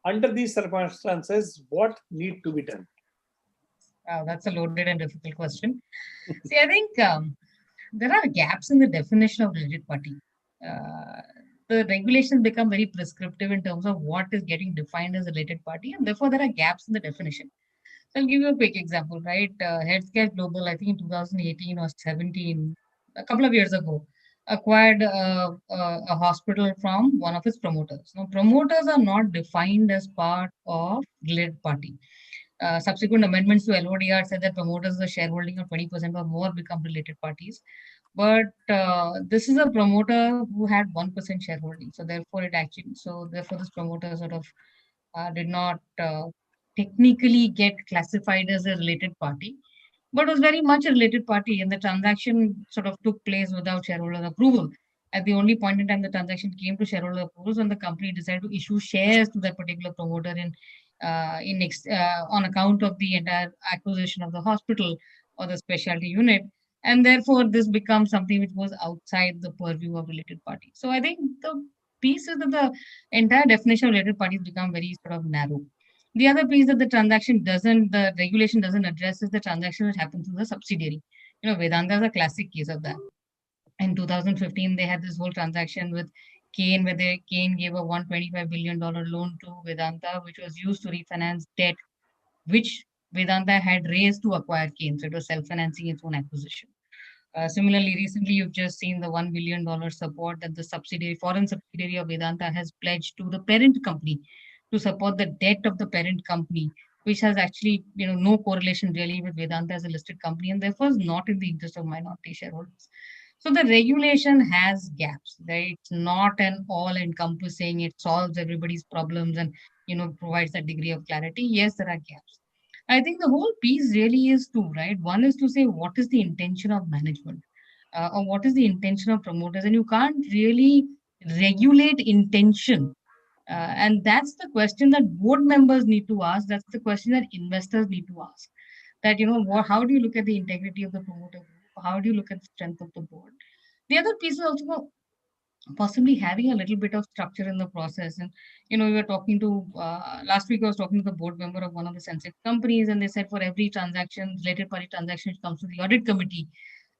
Under these circumstances, what need to be done? Wow, that's a loaded and difficult question. See, I think there are gaps in the definition of related party. The regulations become very prescriptive in terms of what is getting defined as a related party, and therefore there are gaps in the definition. So I'll give you a quick example, right? Healthcare Global, I think in 2018 or 17, a couple of years ago, acquired a hospital from one of its promoters. Now, promoters are not defined as part of related party. Subsequent amendments to LODR said that promoters with a shareholding of 20% or more become related parties. But this is a promoter who had 1% shareholding. So therefore this promoter sort of did not technically get classified as a related party, but was very much a related party. And the transaction sort of took place without shareholder approval. At the only point in time the transaction came to shareholder approvals when the company decided to issue shares to that particular promoter on account of the entire acquisition of the hospital or the specialty unit. And therefore, this becomes something which was outside the purview of related parties. So I think the piece is that the entire definition of related parties become very sort of narrow. The other piece that the regulation doesn't address is the transaction which happens through the subsidiary. Vedanta is a classic case of that. In 2015, they had this whole transaction with Kane, where Kane gave a $125 billion loan to Vedanta, which was used to refinance debt, which Vedanta had raised to acquire Kane. So it was self-financing its own acquisition. Similarly, recently you've just seen the $1 billion support that the foreign subsidiary of Vedanta has pledged to the parent company to support the debt of the parent company, which has actually no correlation really with Vedanta as a listed company, and therefore is not in the interest of minority shareholders. So the regulation has gaps, right? It's not an all-encompassing, it solves everybody's problems and provides that degree of clarity. Yes, there are gaps. I think the whole piece really is two, right? One is to say what is the intention of management, or what is the intention of promoters, and you can't really regulate intention. And that's the question that board members need to ask. That's the question that investors need to ask. That how do you look at the integrity of the promoter group? How do you look at the strength of the board? The other piece is also possibly having a little bit of structure in the process. And we were talking to last week I was talking to the board member of one of the sensitive companies, and they said for every transaction, related party transaction which comes to the audit committee,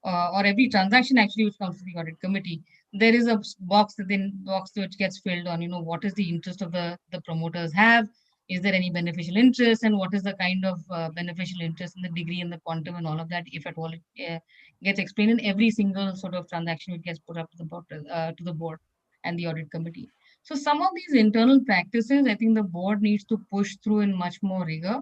or every transaction actually which comes to the audit committee, there is a box which gets filled on what is the interest of the promoters have, is there any beneficial interest, and what is the kind of beneficial interest in the degree and the quantum and all of that, if at all it gets explained in every single sort of transaction which gets put up to the board and the audit committee. So some of these internal practices, I think the board needs to push through in much more rigor.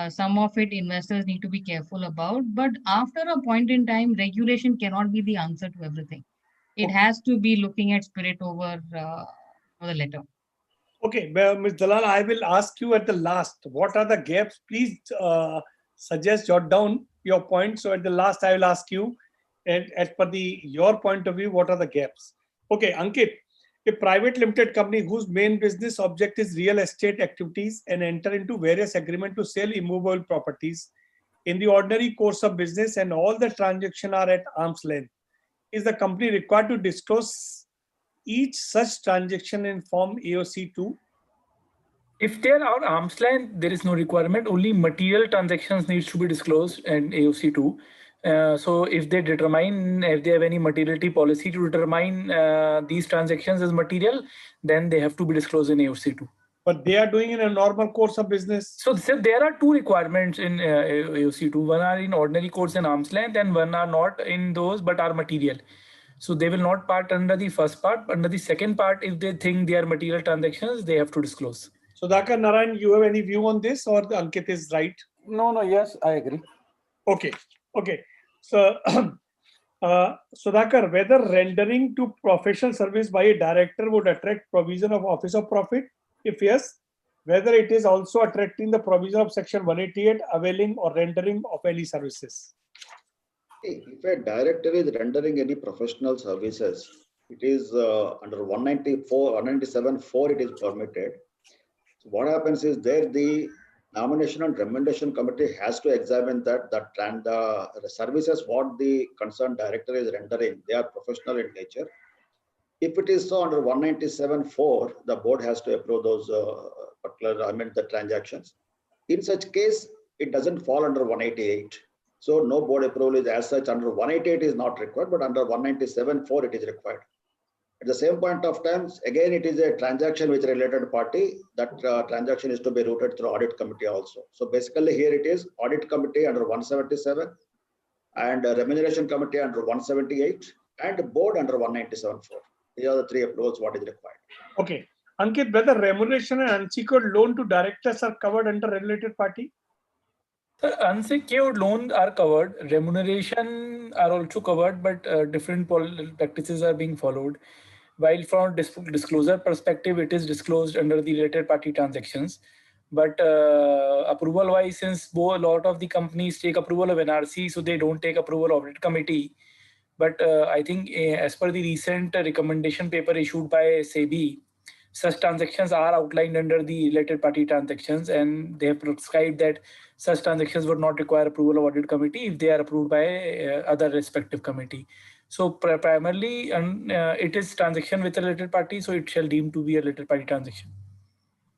Some of it investors need to be careful about, but after a point in time, regulation cannot be the answer to everything. It has to be looking at spirit over the letter. Okay, Ms. Dalal, I will ask you at the last, what are the gaps? Please suggest, jot down your points. So at the last, I will ask you, and as per your point of view, what are the gaps? Okay, Ankit, a private limited company whose main business object is real estate activities and enter into various agreements to sell immovable properties in the ordinary course of business, and all the transactions are at arm's length. Is the company required to disclose each such transaction in Form AOC2? If there are arm's length, there is no requirement. Only material transactions needs to be disclosed in AOC2. So if they have any materiality policy to determine these transactions as material, then they have to be disclosed in AOC2. But they are doing in a normal course of business. So there are two requirements in AOC2. One are in ordinary course and arm's length, and one are not in those but are material. So they will not part under the first part. Under the second part, if they think they are material transactions, they have to disclose. So Sudhakar, Narayan, you have any view on this, or Ankit is right? No, yes, I agree. Okay. So Sudhakar, whether rendering to professional service by a director would attract provision of Office of Profit? If yes, whether it is also attracting the provision of Section 188, availing or rendering of any services? If a director is rendering any professional services, it is under 197(4) it is permitted. So what happens is the nomination and recommendation committee has to examine that the services what the concerned director is rendering, they are professional in nature. If it is so under 197(4), the board has to approve those the transactions. In such case, it doesn't fall under 188. So no board approval is as such under 188 is not required, but under 197(4) it is required. At the same point of time, again, it is a transaction with a related party. That transaction is to be routed through audit committee also. So basically here it is audit committee under 177 and remuneration committee under 178 and board under 197(4). These are the three approvals what is required. Okay. Ankit, whether remuneration and unsecured loan to directors are covered under related party? Unsecured loans are covered, remuneration are also covered, but different practices are being followed. While from disclosure perspective, it is disclosed under the related party transactions. But approval wise, since a lot of the companies take approval of NRC, so they don't take approval of audit committee. But I think as per the recent recommendation paper issued by SEBI, such transactions are outlined under the related party transactions, and they have prescribed that such transactions would not require approval of audit committee if they are approved by other respective committee. So primarily, it is transaction with a related party, so it shall deem to be a related party transaction.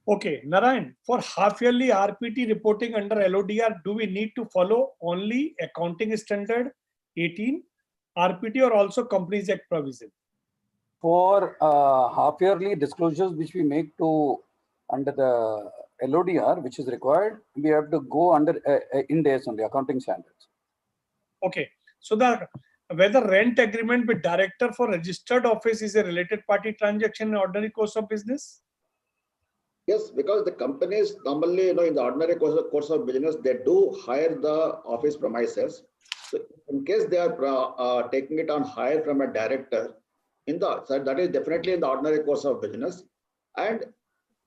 Okay, Narayan, for half-yearly RPT reporting under LODR, do we need to follow only Accounting Standard 18 RPT or also Companies Act provision? For half-yearly disclosures which we make to under the LODR, which is required, we have to go under Ind AS on the accounting standards. Okay, so whether rent agreement with director for registered office is a related party transaction in ordinary course of business? Yes, because the companies normally, in the ordinary course of business, they do hire the office premises. So in case they are taking it on hire from a director, so that is definitely in the ordinary course of business, and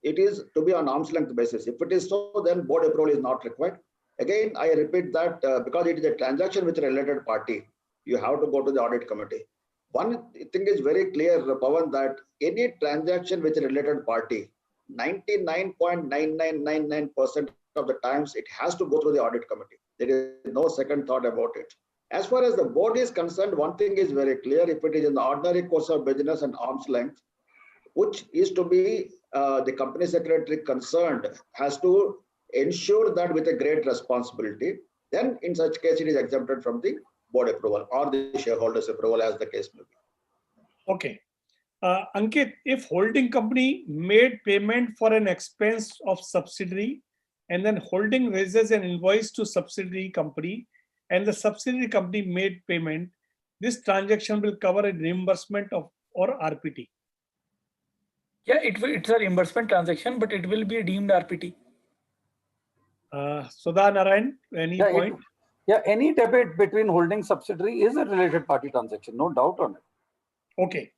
it is to be on arm's length basis. If it is so, then board approval is not required. Again, I repeat that because it is a transaction with a related party, you have to go to the audit committee. One thing is very clear, Pavan, that any transaction with a related party, 99.9999% of the times it has to go through the audit committee. There is no second thought about it. As far as the board is concerned, one thing is very clear: if it is in the ordinary course of business and arm's length, which is to be the company secretary concerned has to ensure that with a great responsibility, then in such case it is exempted from the board approval or the shareholders approval, as the case may be. Okay. Ankit, if holding company made payment for an expense of subsidiary and then holding raises an invoice to subsidiary company and the subsidiary company made payment, this transaction will cover a reimbursement of or RPT. Yeah, it's a reimbursement transaction, but it will be deemed RPT. Sudha, Narayan, any point? Any debit between holding subsidiary is a related party transaction, no doubt on it. Okay.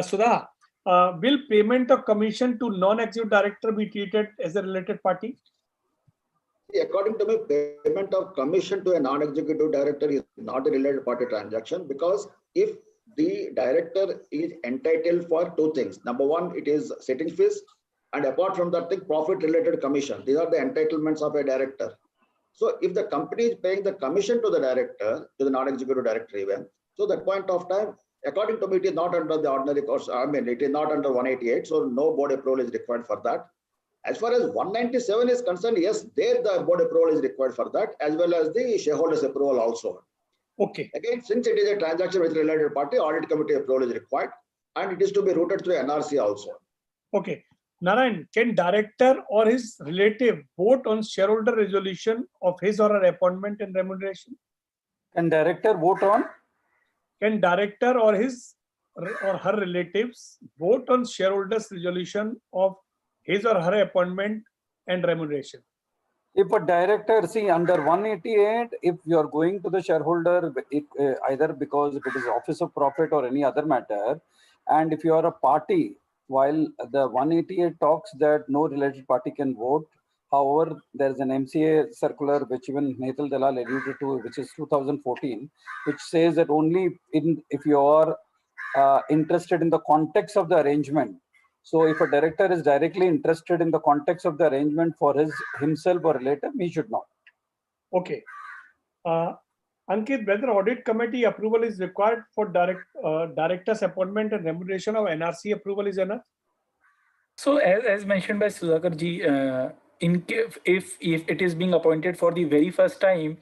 Sudha, will payment of commission to non-executive director be treated as a related party? According to me, payment of commission to a non-executive director is not a related party transaction, because if the director is entitled for two things. Number one, it is sitting fees, and apart from that thing, profit related commission. These are the entitlements of a director. So if the company is paying the commission to the director, to the non-executive director even, so that point of time, according to me, it is not under the ordinary course. I mean, it is not under 188, so no board approval is required for that. As far as 197 is concerned, yes, there the board approval is required for that, as well as the shareholders approval also. Okay. Again, since it is a transaction with related party, audit committee approval is required, and it is to be routed through NRC also. Okay. Narayan, can director or his relative vote on shareholder resolution of his or her appointment and remuneration? Can director vote on? Can director or his or her relatives vote on shareholders resolution of his or her appointment and remuneration? If a director, see under 188, if you are going to the shareholder, either because if it is office of profit or any other matter, and if you are a party, while the 188 talks that no related party can vote, however, there is an MCA circular which even Nathal Dalal alluded to, which is 2014, which says that only if you are interested in the context of the arrangement. So if a director is directly interested in the context of the arrangement for himself or relative, he should not. Okay. Ankit, whether audit committee approval is required for director's appointment and remuneration of NRC approval is enough? So as mentioned by Sudhakar ji, if it is being appointed for the very first time,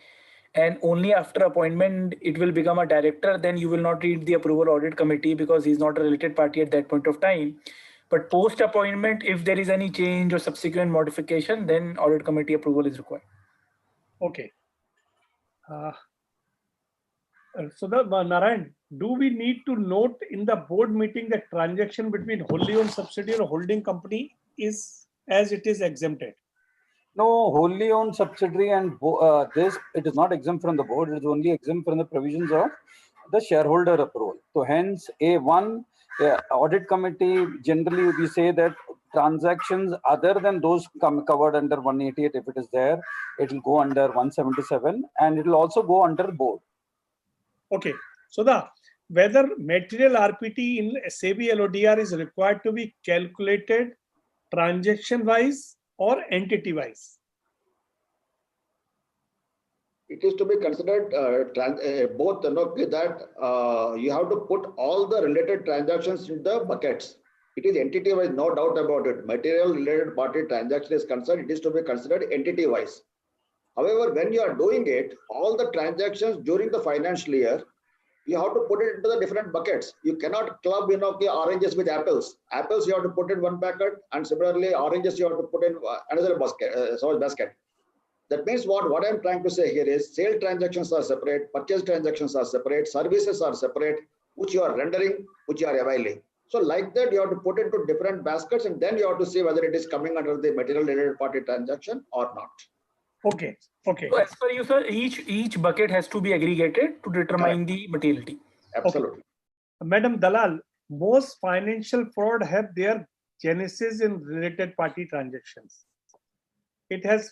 and only after appointment it will become a director, then you will not need the approval audit committee because he's not a related party at that point of time. But post appointment, if there is any change or subsequent modification, then audit committee approval is required. Okay. So Narayan, do we need to note in the board meeting that transaction between wholly owned subsidiary or holding company is as it is exempted? No, wholly owned subsidiary and this, it is not exempt from the board. It is only exempt from the provisions of the shareholder approval. So hence, A1 audit committee, generally we say that transactions other than those covered under 188, if it is there, it will go under 177 and it will also go under board. Okay. So whether material RPT in SEBI LODR is required to be calculated transaction wise or entity wise? It is to be considered both, that you have to put all the related transactions in the buckets. It is entity wise, no doubt about it. Material related party transaction is concerned, it is to be considered entity wise. However, when you are doing it, all the transactions during the financial year, you have to put it into the different buckets. You cannot club, oranges with apples. Apples you have to put in one bucket, and similarly, oranges you have to put in another basket. That means what I'm trying to say here is sale transactions are separate, purchase transactions are separate, services are separate, which you are rendering, which you are availing. So like that, you have to put into different baskets, and then you have to see whether it is coming under the material related party transaction or not. Okay. Okay. So as per you, sir, each bucket has to be aggregated to determine the materiality. Absolutely. Okay. Madam Dalal, most financial fraud have their genesis in related party transactions. It has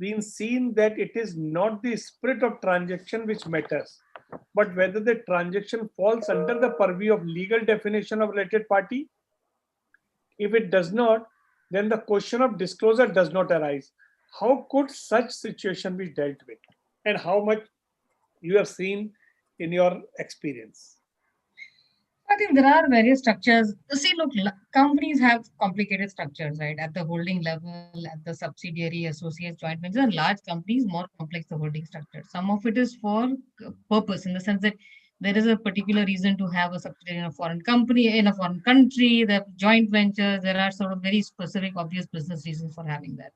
been seen that it is not the spirit of transaction which matters, but whether the transaction falls under the purview of legal definition of related party. If it does not, then the question of disclosure does not arise. How could such situation be dealt with, and how much you have seen in your experience? I think there are various structures. See, look, companies have complicated structures, right? At the holding level, at the subsidiary, associates, joint ventures, and large companies, more complex the holding structure. Some of it is for purpose, in the sense that there is a particular reason to have a subsidiary in a foreign company, in a foreign country, the joint ventures, there are sort of very specific, obvious business reasons for having that.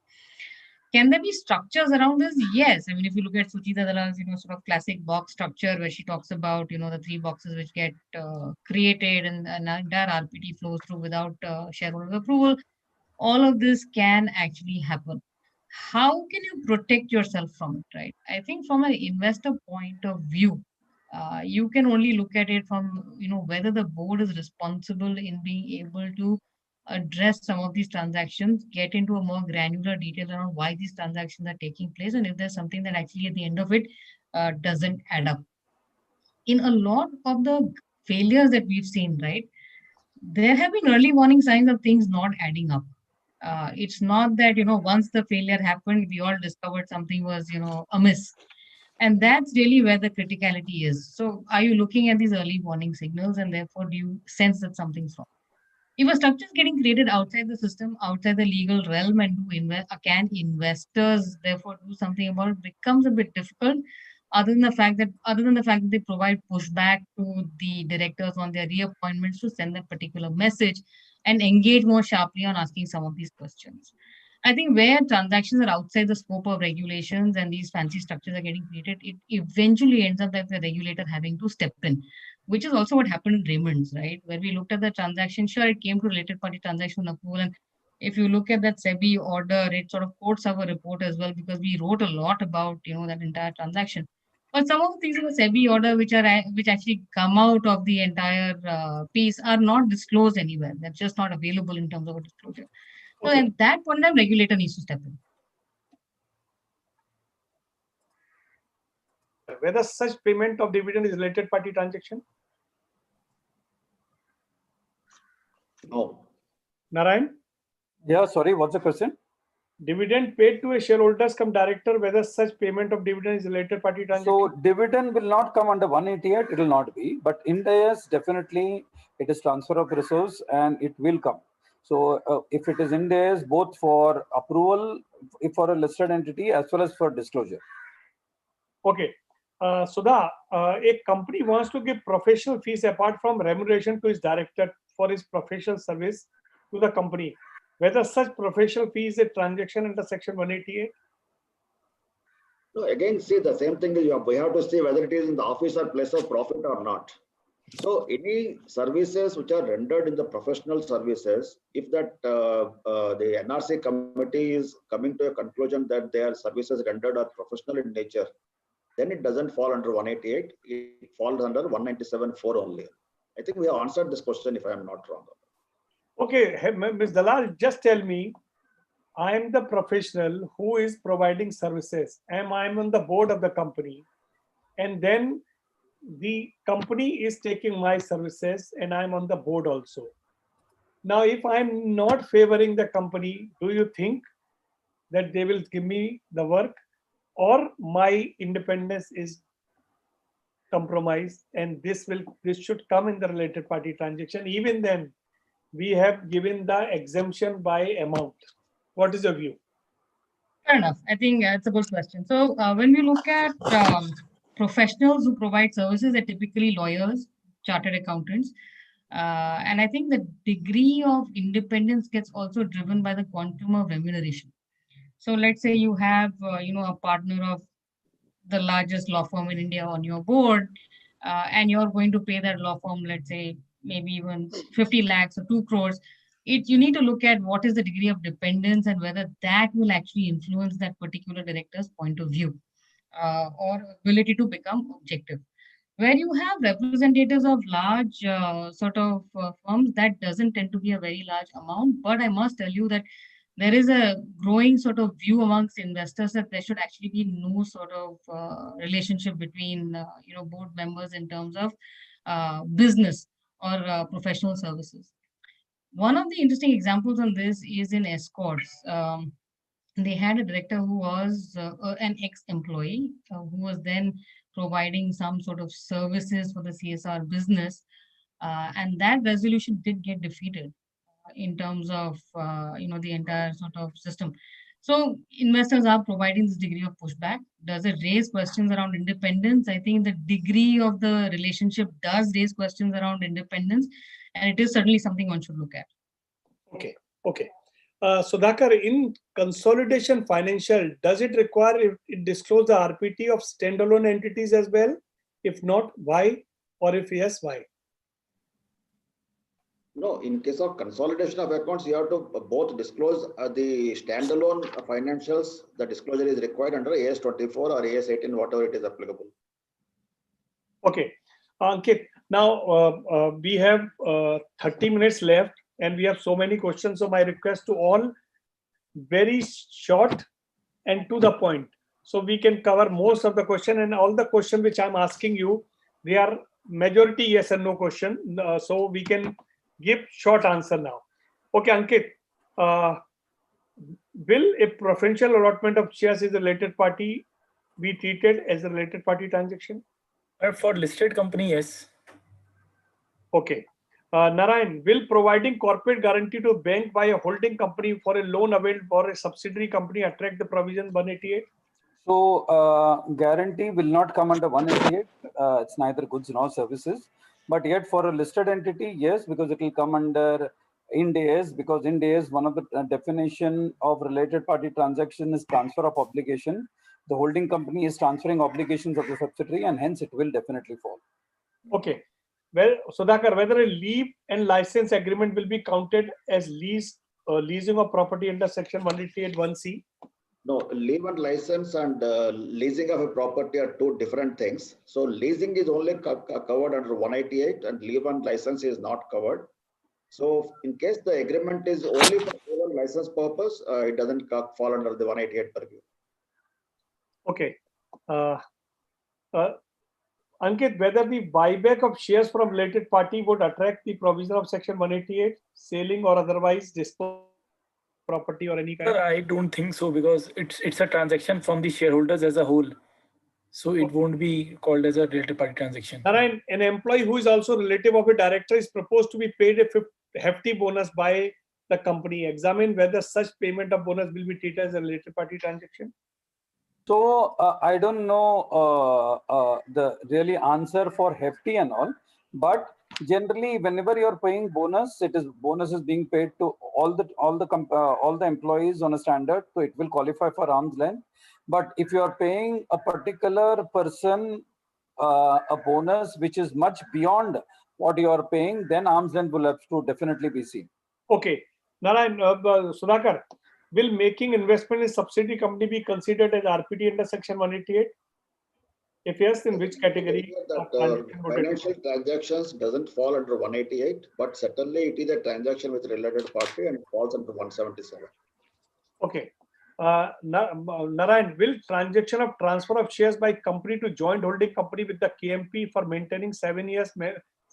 Can there be structures around this? Yes. I mean, if you look at Suchita Dalal's, sort of classic box structure where she talks about, the 3 boxes which get created and an entire RPT flows through without shareholder approval, all of this can actually happen. How can you protect yourself from it, right? I think from an investor point of view, you can only look at it from, whether the board is responsible in being able to address some of these transactions, get into a more granular detail around why these transactions are taking place, and if there's something that actually at the end of it doesn't add up. In a lot of the failures that we've seen, right, there have been early warning signs of things not adding up. It's not that, once the failure happened, we all discovered something was, amiss. And that's really where the criticality is. So are you looking at these early warning signals, and therefore do you sense that something's wrong? If a structure is getting created outside the system, outside the legal realm, and can investors therefore do something about it, becomes a bit difficult. Other than the fact that they provide pushback to the directors on their reappointments to send that particular message and engage more sharply on asking some of these questions. I think where transactions are outside the scope of regulations and these fancy structures are getting created, it eventually ends up that the regulator having to step in, which is also what happened in Raymond's, right? Where we looked at the transaction, sure, it came to related party transaction approval. And if you look at that SEBI order, it sort of quotes our report as well, because we wrote a lot about, that entire transaction. But some of the things in the SEBI order which actually come out of the entire piece are not disclosed anywhere. That's just not available in terms of a disclosure. So at that point in time, regulator needs to step in. Whether such payment of dividend is related party transaction? No. Narayan? Yeah, sorry, what's the question? Dividend paid to a shareholders come director, whether such payment of dividend is related party transaction? So dividend will not come under 188, it will not be, but Ind AS definitely it is transfer of resource and it will come. So if it is Ind AS, both for approval for a listed entity as well as for disclosure. Okay. Sudha, a company wants to give professional fees apart from remuneration to its director for his professional service to the company. Whether such professional fee is a transaction under Section 188? No, again, see, the same thing is we have to see whether it is in the office or place of profit or not. So any services which are rendered in the professional services, if that the NRC committee is coming to a conclusion that their services rendered are professional in nature, then it doesn't fall under 188. It falls under 197(4) only. I think we have answered this question if I am not wrong. Okay, Ms. Dalal, just tell me, I am the professional who is providing services. I am on the board of the company, and then the company is taking my services and I'm on the board also. Now, if I'm not favoring the company, do you think that they will give me the work, or my independence is compromised, and this should come in the related party transaction? Even then, we have given the exemption by amount. What is your view? Fair enough. I think it's a good question. So when we look at professionals who provide services, they're typically lawyers, chartered accountants. And I think the degree of independence gets also driven by the quantum of remuneration. So let's say you have, a partner of the largest law firm in India on your board, and you're going to pay that law firm, let's say, maybe even 50 lakhs or 2 crores. You need to look at what is the degree of dependence and whether that will actually influence that particular director's point of view or ability to become objective. Where you have representatives of large firms, that doesn't tend to be a very large amount. But I must tell you that there is a growing sort of view amongst investors that there should actually be no sort of relationship between board members in terms of business or professional services. One of the interesting examples on this is in escorts. They had a director who was an ex-employee who was then providing some sort of services for the CSR business, and that resolution did get defeated in terms of the entire sort of system. So investors are providing this degree of pushback. Does it raise questions around independence? I think the degree of the relationship does raise questions around independence, and it is certainly something one should look at. Okay. Sudhakar, in consolidation financial, does it require it disclose the RPT of standalone entities as well? If not, why? Or if yes, why? No, in case of consolidation of accounts, you have to both disclose the standalone financials. The disclosure is required under AS 24 or AS 18, whatever it is applicable. Okay. Ankit, now we have 30 minutes left and we have so many questions. So my request to all, very short and to the point. So we can cover most of the question, and all the question which I'm asking you, they are majority yes and no question. So we can give short answer now. Okay, Ankit, will a preferential allotment of shares is a related party be treated as a related party transaction? For listed company, yes. Okay. Narayan, will providing corporate guarantee to a bank by a holding company for a loan availed for a subsidiary company attract the provision 188? So guarantee will not come under 188. It's neither goods nor services. But yet for a listed entity, yes, because it will come under Ind AS, because Ind AS, one of the definition of related party transaction is transfer of obligation. The holding company is transferring obligations of the subsidiary, and hence it will definitely fall. Okay. Well, Sudhakar, whether a leave and license agreement will be counted as leasing of property under Section 188(1)(c)? No, leave and license and leasing of a property are two different things. So leasing is only covered under 188 and leave and license is not covered. So in case the agreement is only for leave and license purpose, it doesn't fall under the 188 purview. Okay. Ankit, whether the buyback of shares from related party would attract the provision of Section 188, selling or otherwise dispose property or any kind? Sir, I don't think so, because it's a transaction from the shareholders as a whole. So it won't be called as a related party transaction. Narayan, an employee who is also relative of a director is proposed to be paid a hefty bonus by the company. Examine whether such payment of bonus will be treated as a related party transaction. So I don't know the really answer for hefty and all, but generally whenever you're paying bonus, bonus is being paid to all the employees on a standard, so it will qualify for arm's length. But if you are paying a particular person a bonus which is much beyond what you are paying, then arm's length will have to definitely be seen. Okay, Narayan, Sudhakar, will making investment in subsidiary company be considered as RPT under Section 188? If yes, in which category of transaction would it be? Financial transactions doesn't fall under 188, but certainly it is a transaction with related party and it falls under 177. Okay. Narayan, will transaction of transfer of shares by company to joint holding company with the KMP for maintaining 7 years,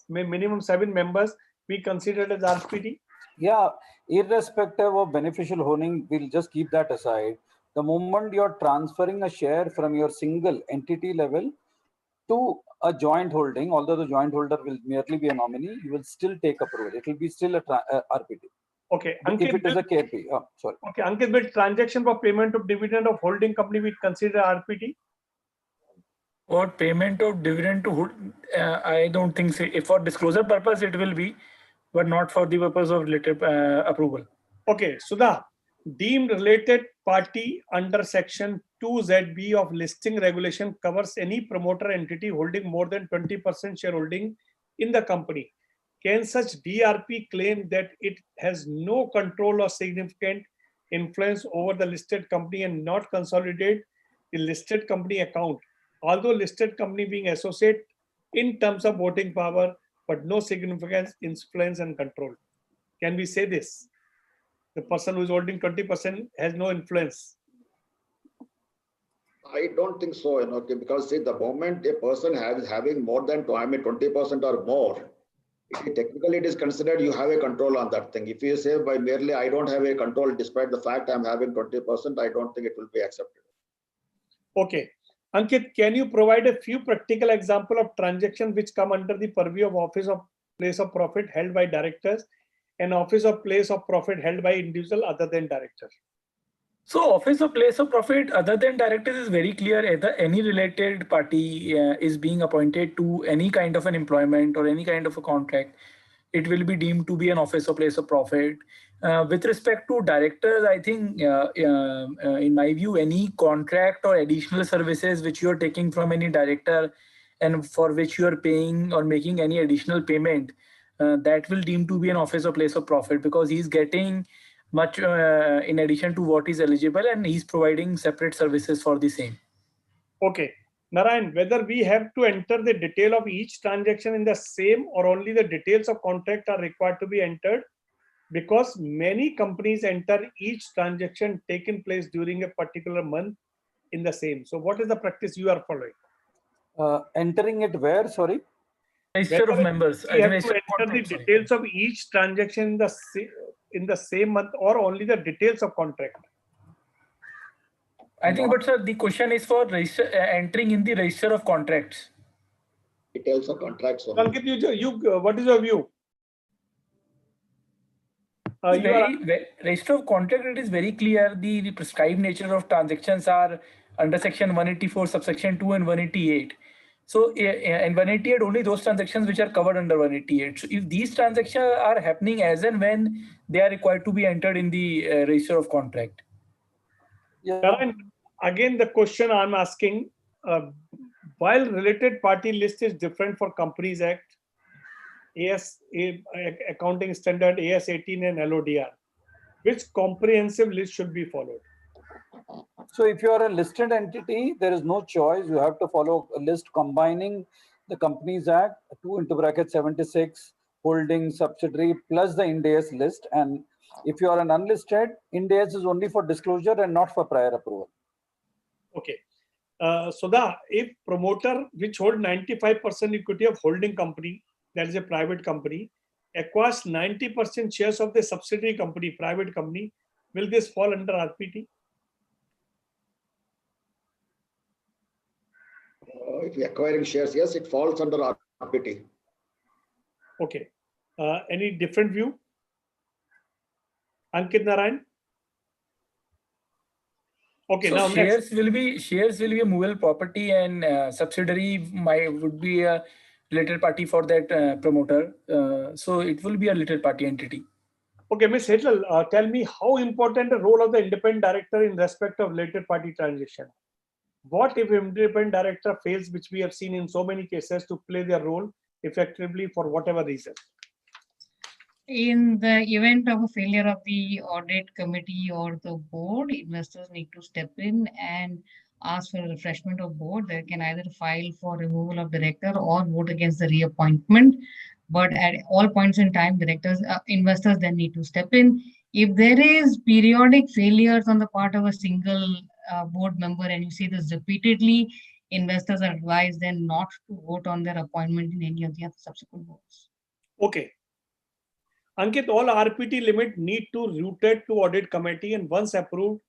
minimum 7 members, be considered as RPT? Yeah, irrespective of beneficial owning, we'll just keep that aside. The moment you're transferring a share from your single entity level to a joint holding, although the joint holder will merely be a nominee, you will still take approval. It will be still a RPT. Okay. If it is a KP. Oh, sorry. Okay, Ankit, will transaction for payment of dividend of holding company be considered RPT? Or payment of dividend to I don't think so. If for disclosure purpose it will be, but not for the purpose of related approval. Okay, Sudha, deemed related party under Section 2ZB of listing regulation covers any promoter entity holding more than 20% shareholding in the company. Can such DRP claim that it has no control or significant influence over the listed company and not consolidate the listed company account, although listed company being associate in terms of voting power, but no significant influence and control? Can we say this? The person who is holding 20% has no influence. I don't think so, because see, the moment a person is having more than 20% or more, technically it is considered you have a control on that thing. If you say by merely I don't have a control despite the fact I'm having 20%, I don't think it will be accepted. Okay. Ankit, can you provide a few practical examples of transactions which come under the purview of office of place of profit held by directors and office of place of profit held by individual other than director? So office of place of profit other than directors is very clear. Either any related party is being appointed to any kind of an employment or any kind of a contract, it will be deemed to be an office of place of profit. With respect to directors, I think in my view, any contract or additional services which you are taking from any director and for which you are paying or making any additional payment, that will deem to be an office of place of profit, because he's getting much in addition to what is eligible and he's providing separate services for the same. Okay. Narayan, whether we have to enter the detail of each transaction in the same or only the details of contract are required to be entered, because many companies enter each transaction taking place during a particular month in the same. So what is the practice you are following? Entering it where, sorry? Register of members. We have to enter the details of each transaction in the same month or only the details of contract? I think, but sir, the question is for entering in the register of contracts. Details of contracts. Ankit, what is your view? Register of contract, it is very clear. The prescribed nature of transactions are under Section 184, subsection 2 and 188. So in 188, only those transactions which are covered under 188. So if these transactions are happening as and when they are required to be entered in the register of contract. Yeah. Again, the question I'm asking, while related party list is different for Companies Act, Accounting Standard, AS 18 and LODR, which comprehensive list should be followed? So if you are a listed entity, there is no choice. You have to follow a list combining the Companies Act, 2(76), holding subsidiary plus the Ind AS list. And if you are an unlisted, Ind AS is only for disclosure and not for prior approval. Okay. Sudha, if promoter which hold 95% equity of holding company, that is a private company, acquires 90% shares of the subsidiary company, private company, will this fall under RPT? If you're acquiring shares, yes, it falls under RPT. Okay. Any different view? Ankit Narayan? Okay, So now shares will be a movable property, and subsidiary would be a related party for that promoter. So it will be a related party entity. Okay, Ms. Hetal, tell me how important the role of the independent director in respect of related party transaction. What if independent director fails, which we have seen in so many cases, to play their role effectively for whatever reason? In the event of a failure of the audit committee or the board, investors need to step in and ask for a refreshment of board. They can either file for removal of director or vote against the reappointment. But at all points in time, investors then need to step in. If there is periodic failures on the part of a single board member, and you see this repeatedly, investors are advised then not to vote on their appointment in any of the other subsequent votes. Okay. Ankit, all RPT limit need to routed to audit committee, and once approved,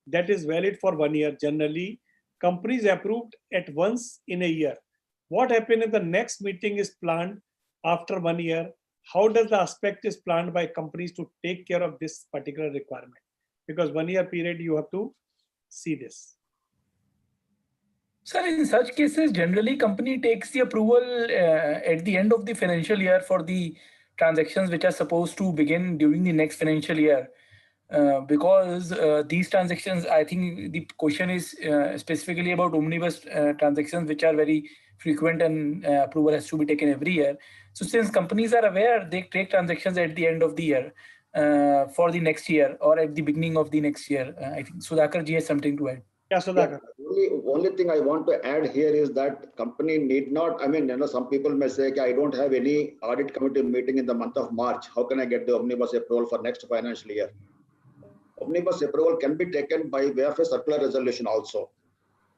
that is valid for 1 year. Generally, companies approved at once in a year. What happens if the next meeting is planned after 1 year? How does the aspect is planned by companies to take care of this particular requirement? Because 1 year period, you have to see this. Sir, in such cases, generally company takes the approval at the end of the financial year for the transactions which are supposed to begin during the next financial year. Because these transactions, I think the question is specifically about omnibus transactions, which are very frequent, and approval has to be taken every year. So since companies are aware, they take transactions at the end of the year for the next year or at the beginning of the next year. I think Sudhakar ji has something to add. Yeah, Sudhakar. Only thing I want to add here is that company need not, some people may say, I don't have any audit committee meeting in the month of March. How can I get the omnibus approval for next financial year? Omnibus approval can be taken by way of a circular resolution also.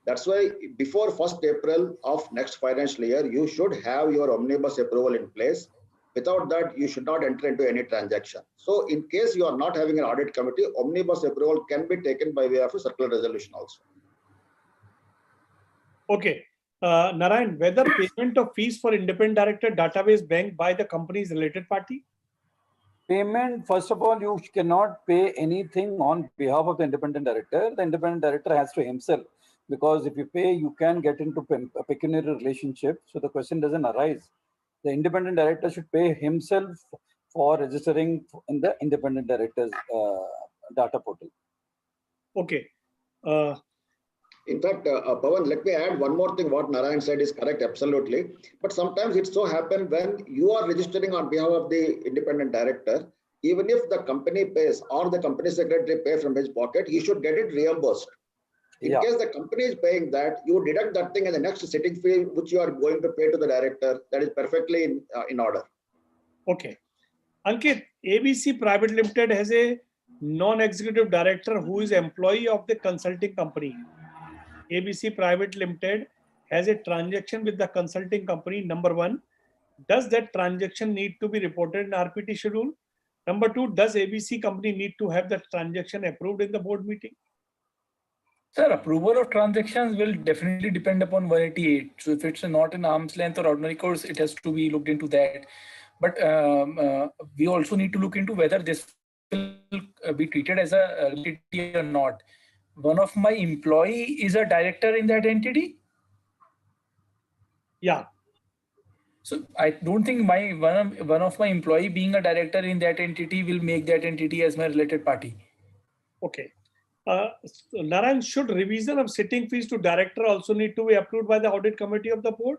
That's why before 1st April of next financial year, you should have your omnibus approval in place. Without that, you should not enter into any transaction. So in case you are not having an audit committee, omnibus approval can be taken by way of a circular resolution also. Okay. Narayan, whether payment of fees for independent director database bank by the company's related party? Payment, first of all, you cannot pay anything on behalf of the independent director. The independent director has to himself, because if you pay, you can get into a pecuniary relationship. So the question doesn't arise. The independent director should pay himself for registering in the independent director's data portal. Okay. In fact, Pavan, let me add one more thing. What Narayan said is correct, absolutely. But sometimes it so happens when you are registering on behalf of the independent director, even if the company pays or the company secretary pays from his pocket, he should get it reimbursed. In case the company is paying that, you deduct that thing and the next sitting fee which you are going to pay to the director, that is perfectly in order. Okay. Ankit, ABC Private Limited has a non-executive director who is employee of the consulting company. ABC Private Limited has a transaction with the consulting company. Number 1, does that transaction need to be reported in RPT schedule? Number 2, does ABC company need to have that transaction approved in the board meeting? Sir, approval of transactions will definitely depend upon 188. So if it's not an arm's length or ordinary course, it has to be looked into that. But we also need to look into whether this will be treated as a entity or not. One of my employee is a director in that entity. Yeah. So I don't think one of my employee being a director in that entity will make that entity as my related party. Okay. Narayan, should revision of sitting fees to director also need to be approved by the audit committee of the board?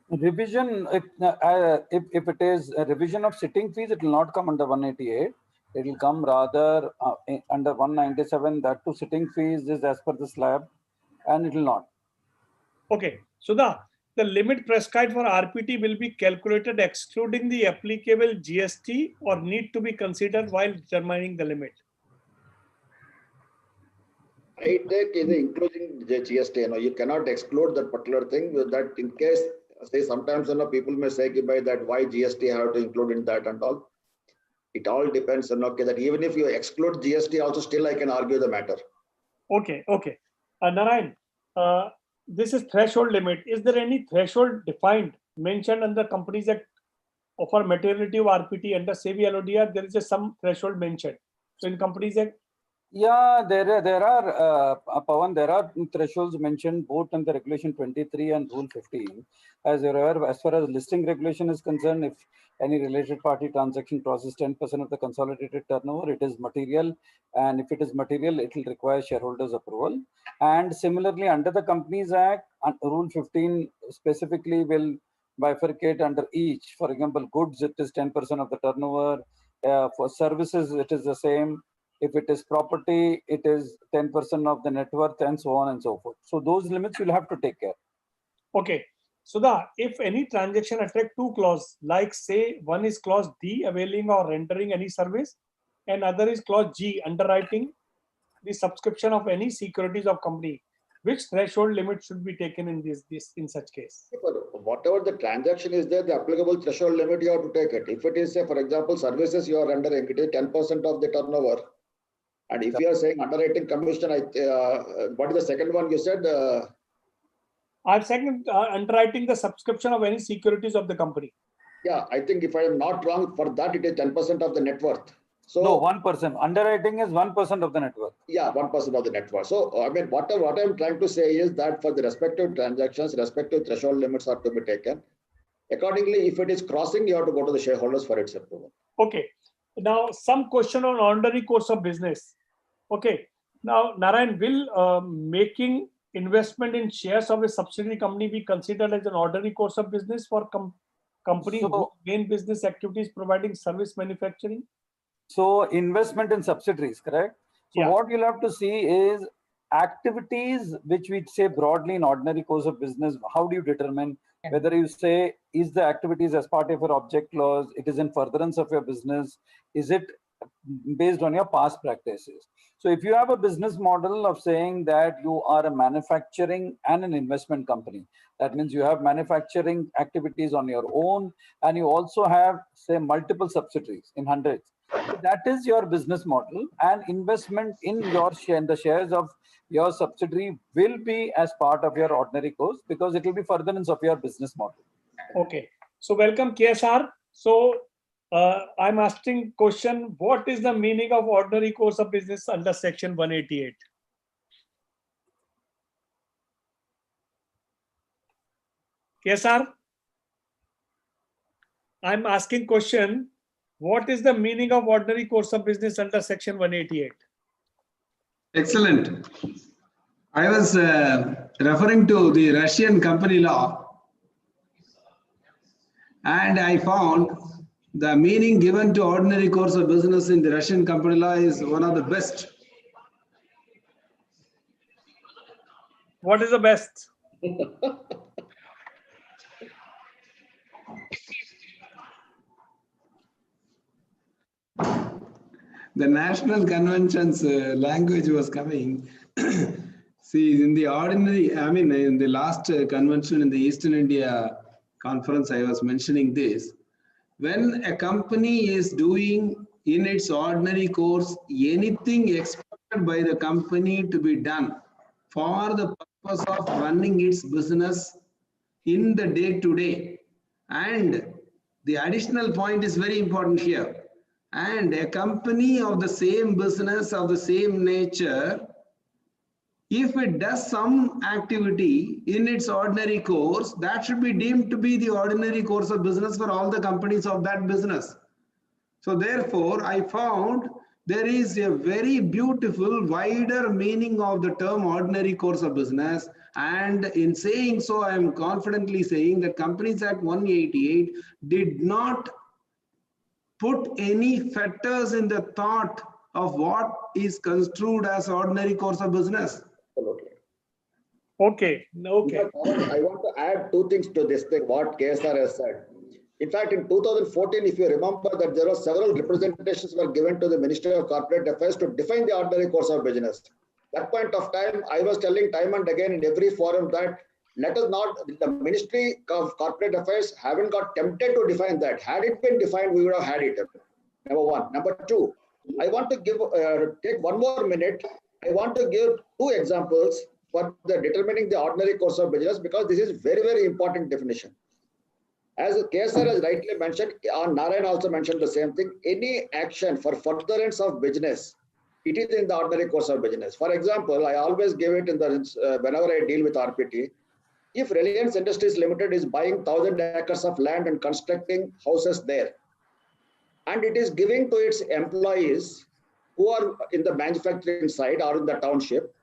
Revision, if it is a revision of sitting fees, it will not come under 188. It will come rather under 197. That too, sitting fees is as per the slab, and it will not. Okay. Sudha, the limit prescribed for RPT will be calculated excluding the applicable GST or need to be considered while determining the limit? I take including the GST. You cannot exclude that particular thing. That in case, say sometimes people may say that why GST have to include in that and all. It all depends on that even if you exclude GST, also still I can argue the matter. Okay. Okay. Narayan, this is threshold limit. Is there any threshold defined mentioned under Companies Act for materiality of RPT under SEBI LODR? There is some threshold mentioned. So in Companies Act, Yeah, there are, Pavan, there are thresholds mentioned both in the regulation 23 and rule 15. As you're aware, as far as listing regulation is concerned, if any related party transaction crosses 10% of the consolidated turnover, it is material. And if it is material, it will require shareholders' approval. And similarly, under the Companies Act, rule 15 specifically will bifurcate under each. For example, goods, it is 10% of the turnover. For services, it is the same. If it is property, it is 10% of the net worth, and so on and so forth. So those limits you'll have to take care. Okay. Sudha, if any transaction attract two clauses, like say one is clause D, availing or rendering any service, and other is clause G, underwriting the subscription of any securities of company, which threshold limit should be taken in this in such case? Whatever the transaction is there, the applicable threshold limit you have to take it. If it is, say, for example, services you are rendering, it is 10% of the turnover. And if you are saying underwriting commission, what is the second one you said? I'm saying underwriting the subscription of any securities of the company. Yeah, I think if I am not wrong, for that it is 10% of the net worth. So no, 1%. Underwriting is 1% of the net worth. Yeah, 1% of the net worth. So I mean, what I'm trying to say is that for the respective transactions, respective threshold limits are to be taken. Accordingly, if it is crossing, you have to go to the shareholders for its approval. Okay. Now, some question on ordinary course of business. Okay. Now, Narayan, will making investment in shares of a subsidiary company be considered as an ordinary course of business for company whose main business activities providing service manufacturing? So investment in subsidiaries, correct? So Yeah. what you'll have to see is activities which we say broadly in ordinary course of business. How do you determine whether you say is the activities as part of your object clause, it is in furtherance of your business, is it based on your past practices? So if you have a business model of saying that you are a manufacturing and an investment company, that means you have manufacturing activities on your own and you also have, say, multiple subsidiaries in hundreds. So that is your business model, and investment in your share, in the shares of your subsidiary, will be as part of your ordinary course because it will be furtherance of your business model. Okay. So welcome KSR. So I'm asking question, what is the meaning of ordinary course of business under section 188? KSR, I'm asking question, what is the meaning of ordinary course of business under section 188? Excellent. I was referring to the Russian company law, and I found the meaning given to ordinary course of business in the Russian company law is one of the best. What is the best? The national convention's language was coming. See, in the ordinary, I mean, in the last convention in the Eastern India conference, I was mentioning this. When a company is doing in its ordinary course anything expected by the company to be done for the purpose of running its business in the day-to-day, and the additional point is very important here. And a company of the same business, of the same nature, if it does some activity in its ordinary course, that should be deemed to be the ordinary course of business for all the companies of that business. So therefore, I found there is a very beautiful, wider meaning of the term ordinary course of business. And in saying so, I am confidently saying that Companies Act 188 did not put any fetters in the thought of what is construed as ordinary course of business. Absolutely. Okay. Okay. I want to add two things to this thing, what KSR has said. In fact, in 2014, if you remember that there were several representations were given to the Ministry of Corporate Affairs to define the ordinary course of business. That point of time, I was telling time and again in every forum that let us not, the Ministry of Corporate Affairs haven't got tempted to define that. Had it been defined, we would have had it. Number one. Number two, I want to give, take one more minute. I want to give two examples for the determining the ordinary course of business, because this is very, very important definition. As KSR has rightly mentioned, Narayan also mentioned the same thing. Any action for furtherance of business it is in the ordinary course of business. For example, I always give it in the whenever I deal with RPT. If Reliance Industries Limited is buying 1,000 acres of land and constructing houses there, and it is giving to its employees who are in the manufacturing side or in the township,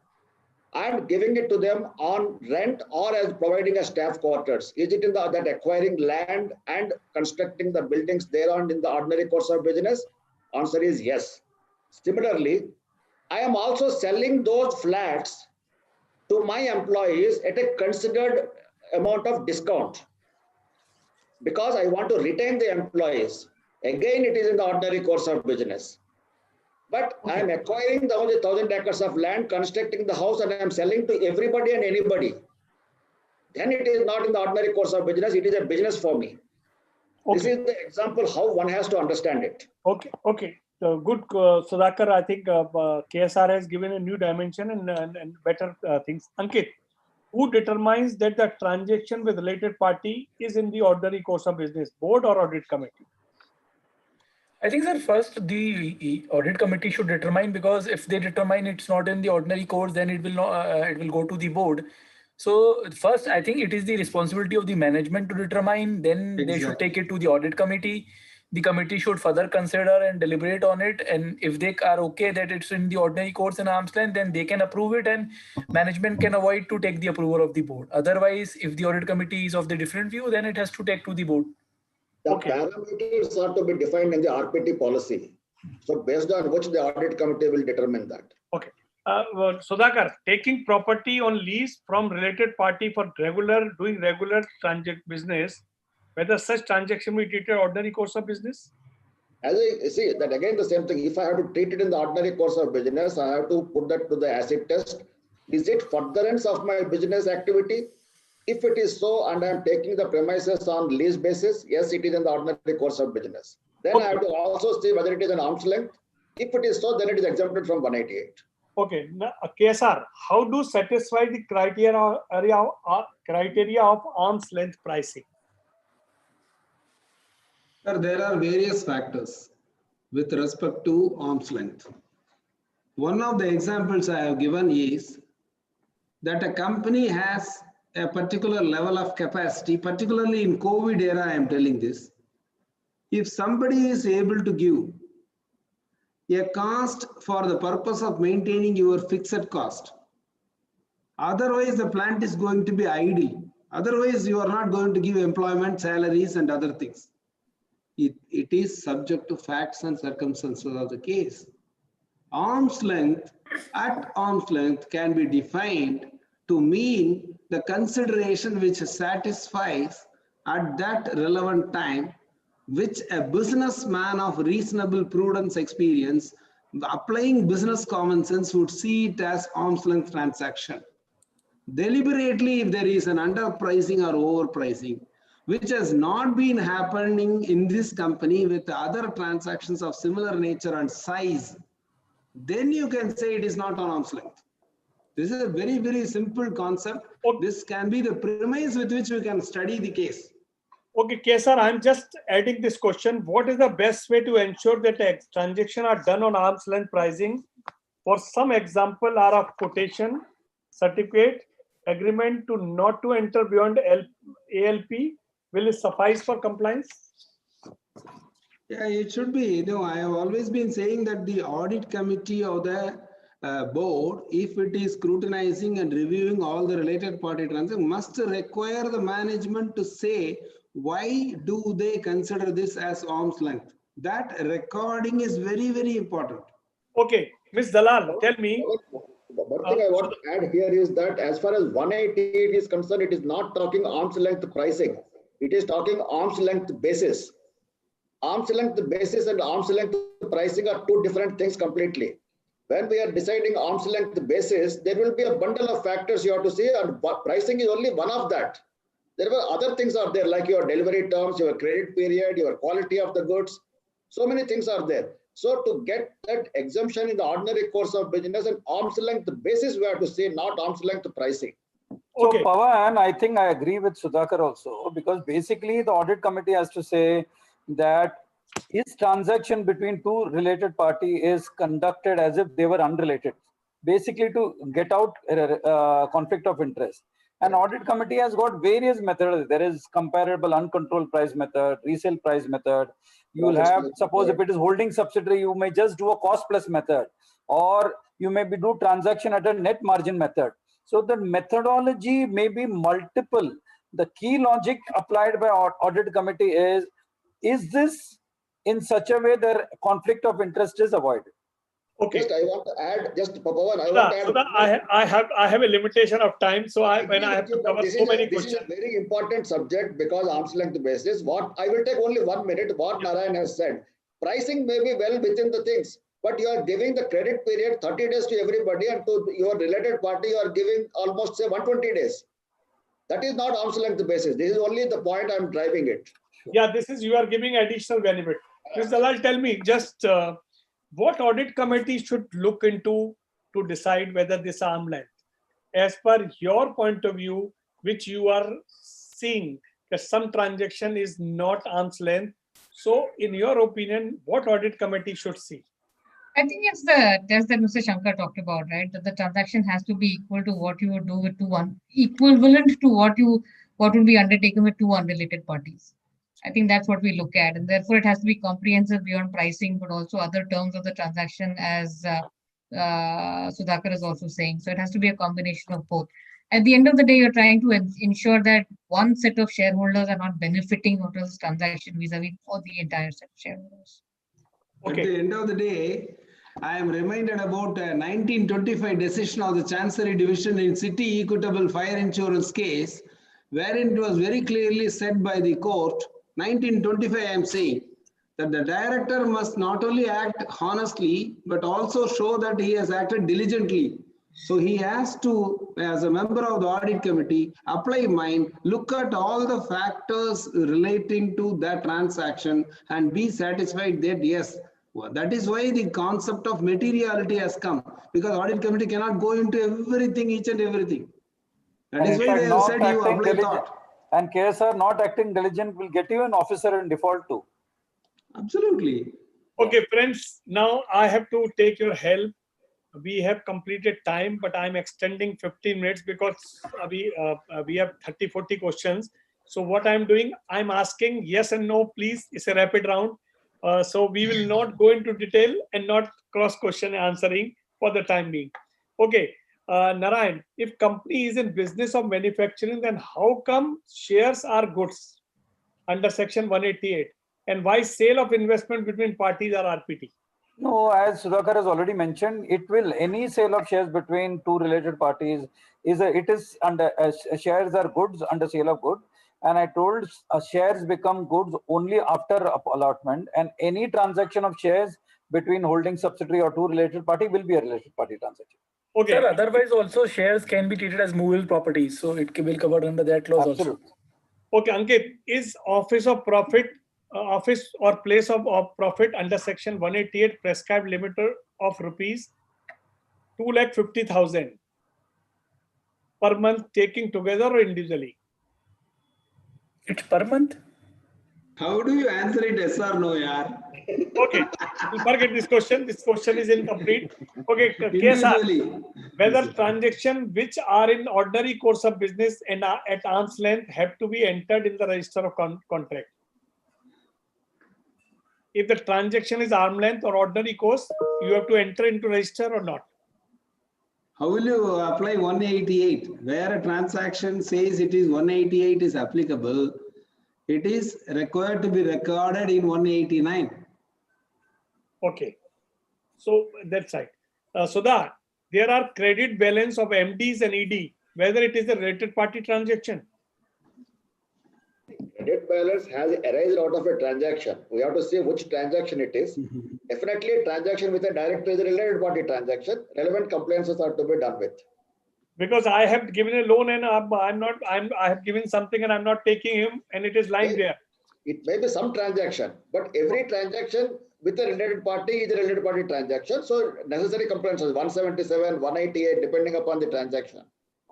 and giving it to them on rent or as providing a staff quarters, is it in that acquiring land and constructing the buildings thereon in the ordinary course of business? Answer is yes. Similarly, I am also selling those flats to my employees at a considered amount of discount because I want to retain the employees. Again, it is in the ordinary course of business. But I am acquiring the 1,000 acres of land, constructing the house, and I am selling to everybody and anybody. Then it is not in the ordinary course of business. It is a business for me. This is the example how one has to understand it. Okay. Good, Sudhakar. I think KSR has given a new dimension and better things. Ankit, who determines that the transaction with related party is in the ordinary course of business, board or audit committee? I think, sir, first the audit committee should determine, because if they determine it's not in the ordinary course, then it will not. It will go to the board. So first, I think it is the responsibility of the management to determine. Then they should take it to the audit committee. The committee should further consider and deliberate on it. And if they are okay that it's in the ordinary course and arm's length, then they can approve it, and management can avoid to take the approval of the board. Otherwise, if the audit committee is of the different view, then it has to take to the board. The parameters are to be defined in the RPT policy. So based on which the audit committee will determine that. Okay. Sudhakar, taking property on lease from related party for doing regular business, whether such transaction be treated ordinary course of business? As I see that again, the same thing. If I have to treat it in the ordinary course of business, I have to put that to the acid test. Is it furtherance of my business activity? If it is so, and I am taking the premises on lease basis, yes, it is in the ordinary course of business. Then I have to also see whether it is an arm's length. If it is so, then it is exempted from 188. Okay. Now, KSR, how do satisfy the criteria of arm's length pricing? Sir, there are various factors with respect to arm's length. One of the examples I have given is that a company has a particular level of capacity, particularly in COVID era, I am telling this. If somebody is able to give a cost for the purpose of maintaining your fixed cost, otherwise the plant is going to be idle. Otherwise, you are not going to give employment, salaries, and other things. It is subject to facts and circumstances of the case. Arm's length, at arm's length, can be defined to mean the consideration which satisfies at that relevant time, which a businessman of reasonable prudence experience, applying business common sense, would see it as arm's length transaction. Deliberately, if there is an underpricing or overpricing, which has not been happening in this company with other transactions of similar nature and size, then you can say it is not on arm's length. This is a very, very simple concept. This can be the premise with which we can study the case. Okay, Kesar, I'm just adding this question. What is the best way to ensure that transactions are done on arm's length pricing? For some example are of quotation, certificate, agreement to not to enter beyond ALP. Will it suffice for compliance? Yeah, it should be. I have always been saying that the audit committee of the board, if it is scrutinizing and reviewing all the related party transactions, must require the management to say why do they consider this as arm's length. That recording is very, very important. Okay, Ms. Dalal, tell me. One thing I want to add here is that as far as 188 is concerned, it is not talking arm's length pricing. It is talking arm's length basis. Arm's length basis and arm's length pricing are two different things completely. When we are deciding arm's length basis, there will be a bundle of factors you have to see, and pricing is only one of that. There were other things are there, like your delivery terms, your credit period, your quality of the goods. So many things are there. So to get that exemption in the ordinary course of business and arm's length basis, we have to say, not arm's length pricing. Okay. So Pavan, I think I agree with Sudhakar also, because basically the audit committee has to say that is transaction between two related party is conducted as if they were unrelated, basically to get out conflict of interest. An audit committee has got various methods. There is comparable uncontrolled price method, resale price method. You will have, suppose if it is holding subsidiary, you may just do a cost plus method, or you may do transaction at a net margin method. So the methodology may be multiple. The key logic applied by audit committee is this in such a way that conflict of interest is avoided? Okay. Just I want to add, just Pavan, I want to add. So I have a limitation of time, so when I have to cover so many questions. This is a very important subject because arm's length basis. What I will take only 1 minute. What Narayan has said, pricing may be well within the things, but you are giving the credit period 30 days to everybody, and to your related party you are giving almost say 120 days. That is not arm's length basis. This is only the point I am driving it. Yeah, this is, you are giving additional benefit. Mr. Dalal, tell me just what audit committee should look into to decide whether this arm's length, as per your point of view, which you are seeing that some transaction is not arm's length. So in your opinion, what audit committee should see? I think it's the test that Mr. Shankar talked about, right? That the transaction has to be equal to what you would do with equivalent to what would be undertaken with two unrelated parties. I think that's what we look at, and therefore it has to be comprehensive beyond pricing, but also other terms of the transaction, as Sudhakar is also saying. So it has to be a combination of both. At the end of the day, you're trying to ensure that one set of shareholders are not benefiting out of this transaction vis-a-vis for the entire set of shareholders. Okay. At the end of the day, I am reminded about a 1925 decision of the Chancery Division in City Equitable Fire Insurance case, wherein it was very clearly said by the court, 1925 I am saying, that the director must not only act honestly, but also show that he has acted diligently. So he has to, as a member of the audit committee, apply mind, look at all the factors relating to that transaction and be satisfied that yes, that is why the concept of materiality has come, because audit committee cannot go into everything, each and everything. That is why they have said you apply thought. And KSR not acting diligent will get you an officer in default too. Absolutely. Okay, friends, now I have to take your help. We have completed time, but I'm extending 15 minutes because we have 30-40 questions. So what I'm doing, I'm asking yes and no, please. It's a rapid round. So we will not go into detail and not cross question answering for the time being. Okay. Narayan, if company is in business of manufacturing, then how come shares are goods under section 188? And why sale of investment between parties are RPT? No, as Sudhakar has already mentioned, it will, any sale of shares between two related parties is under shares are goods under sale of goods. And I told shares become goods only after allotment, and any transaction of shares between holding subsidiary or two related party will be a related party transaction. Okay. Sir, otherwise also shares can be treated as movable properties, so it will cover under that clause. Absolutely. Also. Okay, Ankit, is office or place of profit under section 188 prescribed limit of rupees 2,50,000 per month, taking together or individually? It's per month. How do you answer it, yes or no, yaar? Okay, we'll forget this question. This question is incomplete. Okay, KSR, whether transactions which are in ordinary course of business and are at arm's length have to be entered in the register of contract. If the transaction is arm's length or ordinary course, you have to enter into register or not. How will you apply 188? Where a transaction says it is 188 is applicable, it is required to be recorded in 189. Okay, so that's right. Sudha, there are credit balance of MDs and ED, whether it is a related party transaction. Credit balance has arisen out of a transaction. We have to see which transaction it is. Definitely a transaction with a director is a related party transaction. Relevant compliances are to be done with. Because I have given a loan and I have given something and I'm not taking him and it is lying there. It may be some transaction, but every transaction with a related party is a related party transaction. So necessary compliances 177, 188, depending upon the transaction.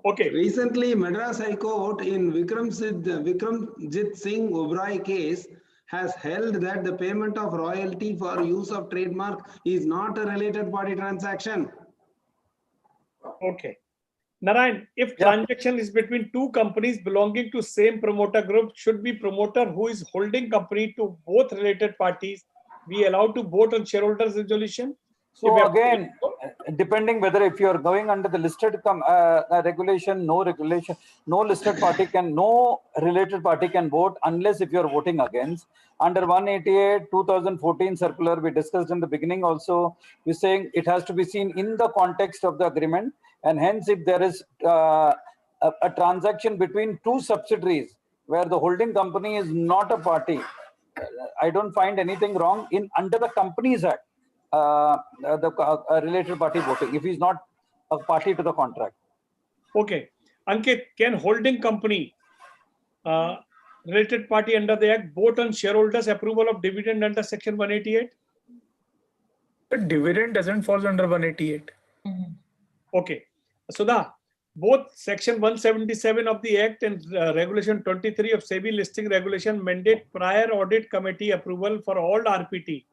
Okay. Recently, Madras High Court in Vikramjit Singh Obrai case has held that the payment of royalty for use of trademark is not a related party transaction. Okay. Narayan, if Yeah. transaction is between two companies belonging to same promoter group, should be promoter who is holding company to both related parties be allowed to vote on shareholders resolution? So If again, depending whether if you are going under the listed regulation, no listed party can, no related party can vote unless if you are voting against. Under 188 2014 circular, we discussed in the beginning also, we're saying it has to be seen in the context of the agreement, and hence if there is a transaction between two subsidiaries where the holding company is not a party, I don't find anything wrong in under the Companies Act. The related party voting if he's not a party to the contract. okay, Ankit, can holding company related party under the act vote on shareholders approval of dividend under section 188? The dividend doesn't fall under 188. Okay, Sudha, both section 177 of the act and regulation 23 of SEBI listing regulation mandate prior audit committee approval for all RPT.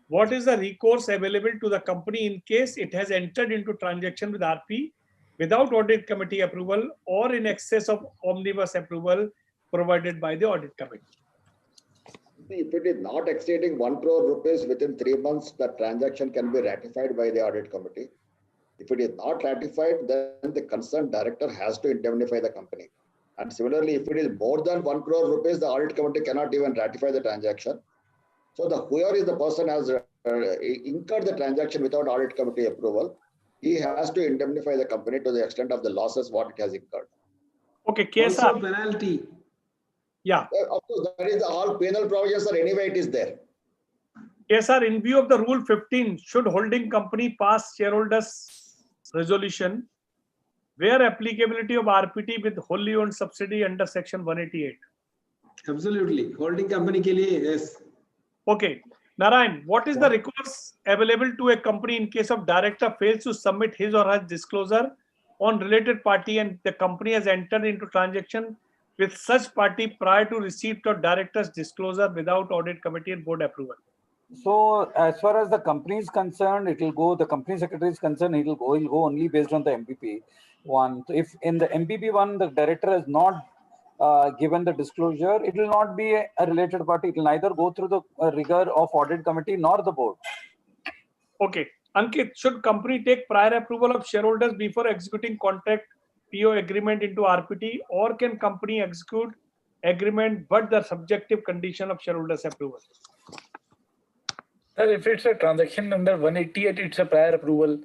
What is the recourse available to the company in case it has entered into transaction with RP without audit committee approval or in excess of omnibus approval provided by the audit committee? If it is not exceeding 1 crore rupees within 3 months, the transaction can be ratified by the audit committee. If it is not ratified, then the concerned director has to indemnify the company. And similarly, if it is more than 1 crore rupees, the audit committee cannot even ratify the transaction. So whoever is the person has incurred the transaction without audit committee approval, he has to indemnify the company to the extent of the losses what it has incurred. Okay, Also KSR. penalty. Yeah. Of course, that is all penal provisions are anyway it is there. KSR, in view of the rule 15, should holding company pass shareholders resolution where applicability of RPT with wholly owned subsidy under section 188? Absolutely. Holding company ke liye, yes. Okay, Narayan, what is the recourse available to a company in case of director fails to submit his or her disclosure on related party and the company has entered into transaction with such party prior to receipt of director's disclosure without audit committee and board approval? So as far as the company is concerned, it will go, the company secretary is concerned, he'll go only based on the MPP one. So if in the MPP one, the director has not given the disclosure, it will not be a related party. It will neither go through the rigor of audit committee nor the board. Okay. Ankit, should company take prior approval of shareholders before executing contract PO agreement into RPT, or can company execute agreement but the subjective condition of shareholders approval? Sir, if it's a transaction under 188, it's a prior approval.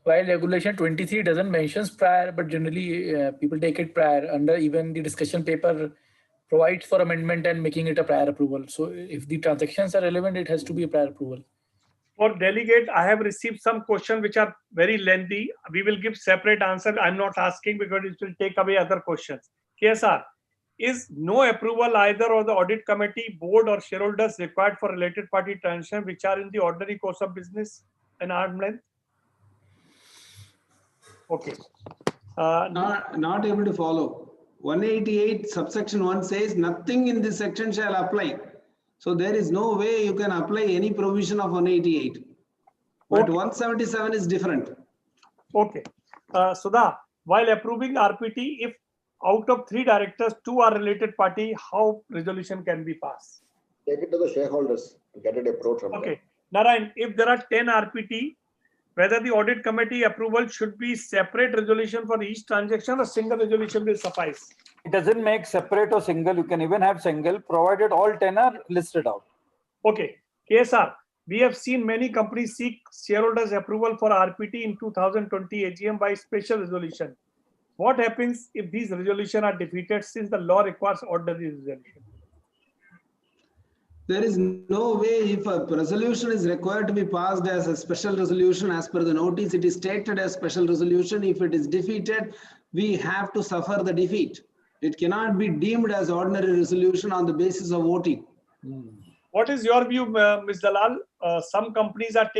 While regulation 23 doesn't mention prior, but generally people take it prior. Under even the discussion paper provides for amendment and making it a prior approval. So if the transactions are relevant, it has to be a prior approval. For delegate, I have received some questions which are very lengthy. We will give separate answer. I'm not asking because it will take away other questions. KSR, is no approval either of the audit committee, board or shareholders required for related party transactions which are in the ordinary course of business and arm's length? Okay. Not able to follow. 188 subsection 1 says nothing in this section shall apply. So there is no way you can apply any provision of 188. But Okay. 177 is different. Okay. Sudha, while approving RPT, if out of 3 directors, 2 are related party, how resolution can be passed? Take it to the shareholders and get it approved from them. Okay. Narayan, if there are 10 RPT, whether the audit committee approval should be separate resolution for each transaction or single resolution will suffice? It doesn't make separate or single. You can even have single, provided all 10 are listed out. Okay. KSR, we have seen many companies seek shareholders approval for RPT in 2020 AGM by special resolution. What happens if these resolutions are defeated since the law requires ordinary resolution? There is no way if a resolution is required to be passed as a special resolution as per the notice, it is stated as special resolution. If it is defeated, we have to suffer the defeat. It cannot be deemed as ordinary resolution on the basis of voting. What is your view, Ms. Dalal? Some companies are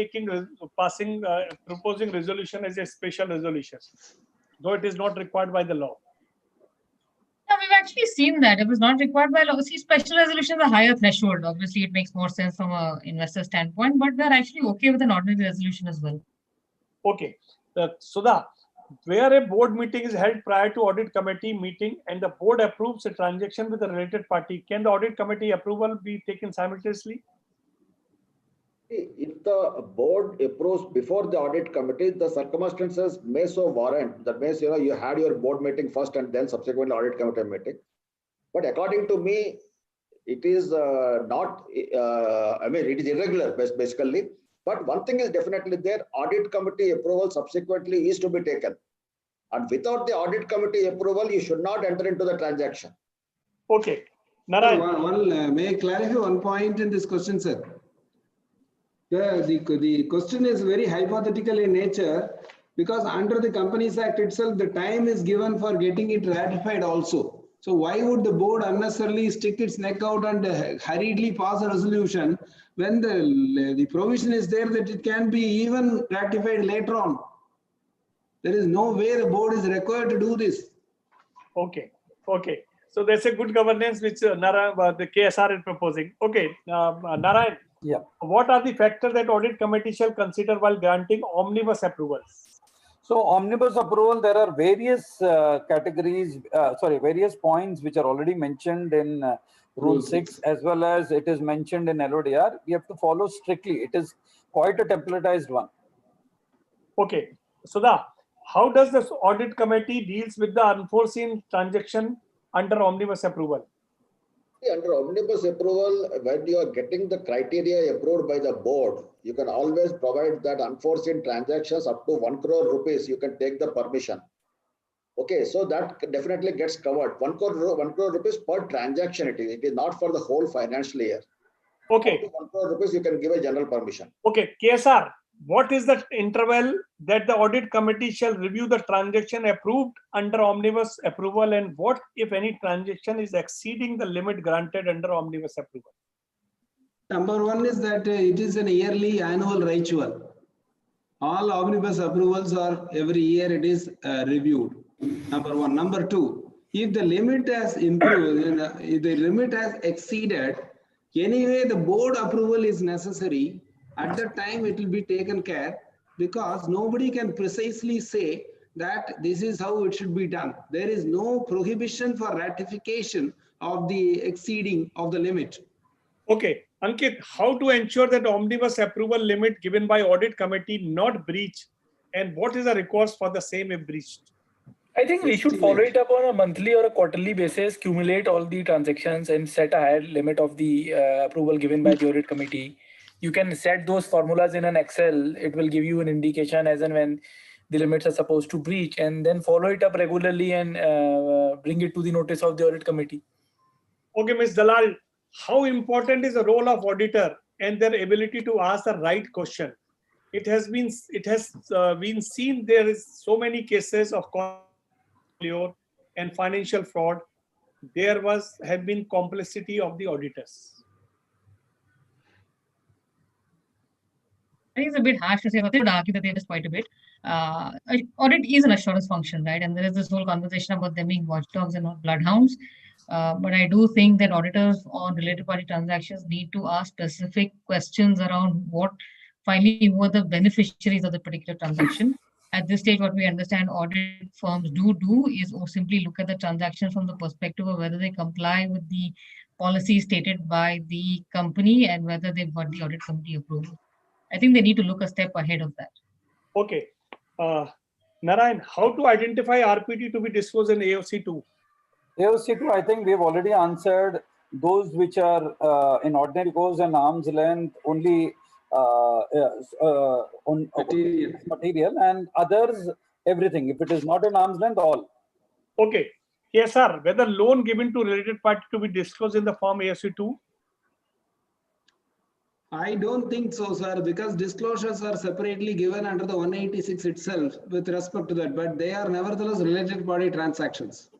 proposing resolution as a special resolution, though it is not required by the law. Yeah, we've actually seen that it was not required by law. See, special resolution is a higher threshold. Obviously, it makes more sense from an investor standpoint, but we're actually okay with an ordinary resolution as well. Okay. Sudha, where a board meeting is held prior to audit committee meeting and the board approves a transaction with a related party, can the audit committee approval be taken simultaneously? If the board approves before the audit committee, the circumstances may so warrant. That means, you had your board meeting first and then subsequently audit committee meeting. But according to me, it is not, I mean, it is irregular basically. But one thing is definitely there, audit committee approval subsequently is to be taken. And without the audit committee approval, you should not enter into the transaction. Okay. Narayan. May I clarify one point in this question, sir? The question is very hypothetical in nature because under the Companies Act itself, the time is given for getting it ratified also. So why would the board unnecessarily stick its neck out and hurriedly pass a resolution when the provision is there that it can be even ratified later on? There is no way the board is required to do this. Okay. Okay. So there's a good governance which the KSR is proposing. Okay. Narayan. Yeah. What are the factors that audit committee shall consider while granting omnibus approvals? So omnibus approval, there are various categories, various points which are already mentioned in Rule 6 as well as it is mentioned in LODR. We have to follow strictly. It is quite a templatized one. Okay. Sudha, how does the audit committee deals with the unforeseen transaction under omnibus approval? Under omnibus approval, when you are getting the criteria approved by the board, you can always provide that unforeseen transactions up to 1 crore rupees, you can take the permission. Okay, so that definitely gets covered. 1 crore rupees per transaction it is not for the whole financial year. Okay. Up to 1 crore rupees, you can give a general permission. Okay, KSR, what is the interval that the audit committee shall review the transaction approved under omnibus approval, and what, if any, transaction is exceeding the limit granted under omnibus approval? Number one is that it is an yearly annual ritual. All omnibus approvals are every year it is reviewed. Number one. Number two, if the limit has improved, if the limit has exceeded, anyway the board approval is necessary. At that time it will be taken care because nobody can precisely say that this is how it should be done. There is no prohibition for ratification of the exceeding of the limit. Okay, Ankit, how to ensure that omnibus approval limit given by audit committee not breached, and what is the recourse for the same if breached? I think we should follow it up on a monthly or a quarterly basis, accumulate all the transactions and set a higher limit of the approval given by the audit committee. You can set those formulas in an Excel. It will give you an indication as and when the limits are supposed to breach, and then follow it up regularly and bring it to the notice of the audit committee. Okay, Ms. Dalal, how important is the role of auditor and their ability to ask the right question? It has been seen there is so many cases of and financial fraud. There have been complicity of the auditors. I think it's a bit harsh to say, but they would argue that there is quite a bit. Audit is an assurance function, right? And there is this whole conversation about them being watchdogs and not bloodhounds. But I do think that auditors on related party transactions need to ask specific questions around who are the beneficiaries of the particular transaction. At this stage, what we understand audit firms do is simply look at the transaction from the perspective of whether they comply with the policy stated by the company and whether they've got the audit committee approval. I think they need to look a step ahead of that. Okay. Narayan, how to identify RPT to be disclosed in AOC2? AOC2, I think we have already answered those which are in ordinary course and arm's length only material, and others everything. If it is not in arm's length, all. Okay. Yes, sir. Whether loan given to related party to be disclosed in the form AOC2? I don't think so, sir, because disclosures are separately given under the 186 itself with respect to that, but they are nevertheless related party transactions.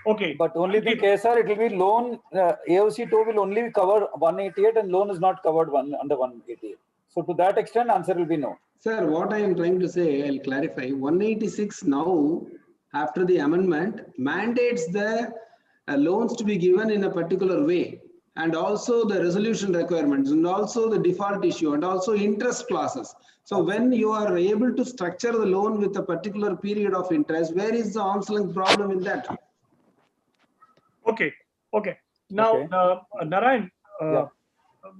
Okay. But only the case, sir, it will be loan, AOC2 will only cover 188 and loan is not covered under 188. So to that extent, answer will be no. Sir, what I am trying to say, I'll clarify. 186 now, after the amendment, mandates the loans to be given in a particular way, and also the resolution requirements, and also the default issue, and also interest clauses. So when you are able to structure the loan with a particular period of interest, where is the arm's length problem in that? Okay. Now, Narayan,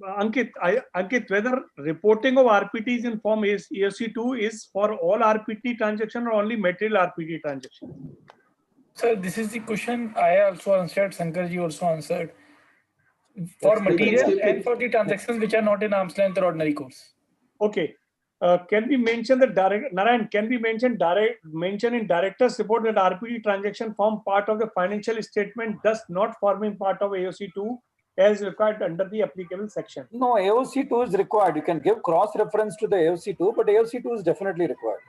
Ankit, whether reporting of RPTs in form is EOC2 is for all RPT transaction or only material RPT transaction? Sir, this is the question I also answered, Sankarji also answered. For material and for the transactions which are not in arm's length or ordinary course. Okay. Can we mention the direct, Narayan, can we mention in director's report that RPT transaction form part of the financial statement, thus not forming part of AOC2 as required under the applicable section? No, AOC2 is required. You can give cross reference to the AOC2, but AOC2 is definitely required.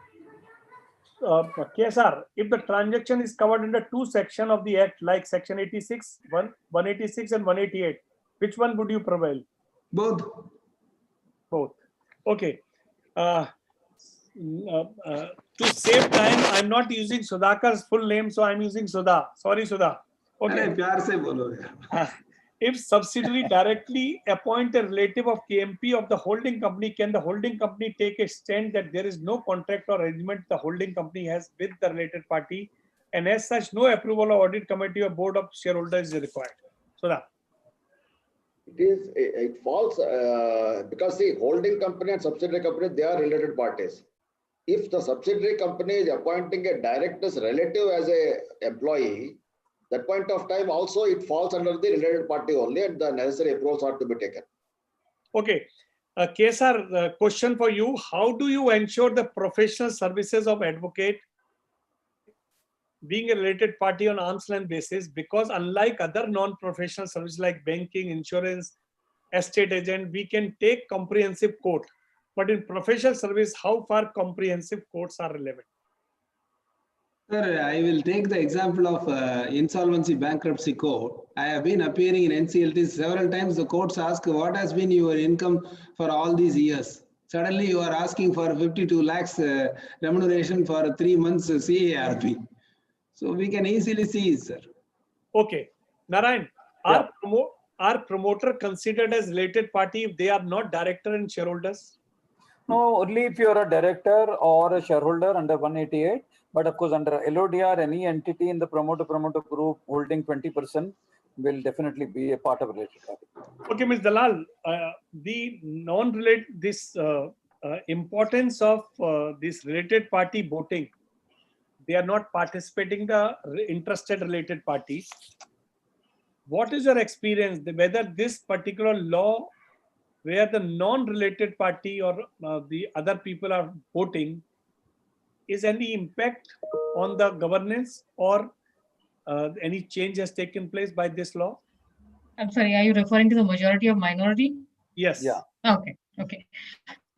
KSR, if the transaction is covered under two sections of the Act, like section 86, 186 and 188, which one would you prevail? Both. Okay. To save time, I'm not using Sudhakar's full name, so I'm using Sudha. Sorry, Sudha. Okay. If subsidiary directly appoint a relative of KMP of the holding company, can the holding company take a stand that there is no contract or arrangement the holding company has with the related party, and as such, no approval of audit committee or board of shareholders is required? Sudha. It falls because the holding company and subsidiary company, they are related parties. If the subsidiary company is appointing a director's relative as a employee, that point of time also it falls under the related party only, and the necessary approvals are to be taken. Okay. Kesar, question for you. How do you ensure the professional services of advocate being a related party on arm's length basis? Because unlike other non-professional services like banking, insurance, estate agent, we can take comprehensive court. But in professional service, how far comprehensive courts are relevant? Sir, I will take the example of insolvency bankruptcy court. I have been appearing in NCLT several times. The courts ask, what has been your income for all these years? Suddenly you are asking for 52 lakhs remuneration for 3 months CARP. So we can easily see it, sir. Okay. Narayan, are promoter considered as related party if they are not director and shareholders? No, only if you are a director or a shareholder under 188. But of course, under LODR, any entity in the promoter group holding 20% will definitely be a part of related party. Okay, Ms. Dalal, the importance of this related party voting. They are not participating the interested related parties. What is your experience whether this particular law where the non-related party or the other people are voting is any impact on the governance or any change has taken place by this law? I'm sorry, are you referring to the majority of minority? Yes. Yeah. Okay.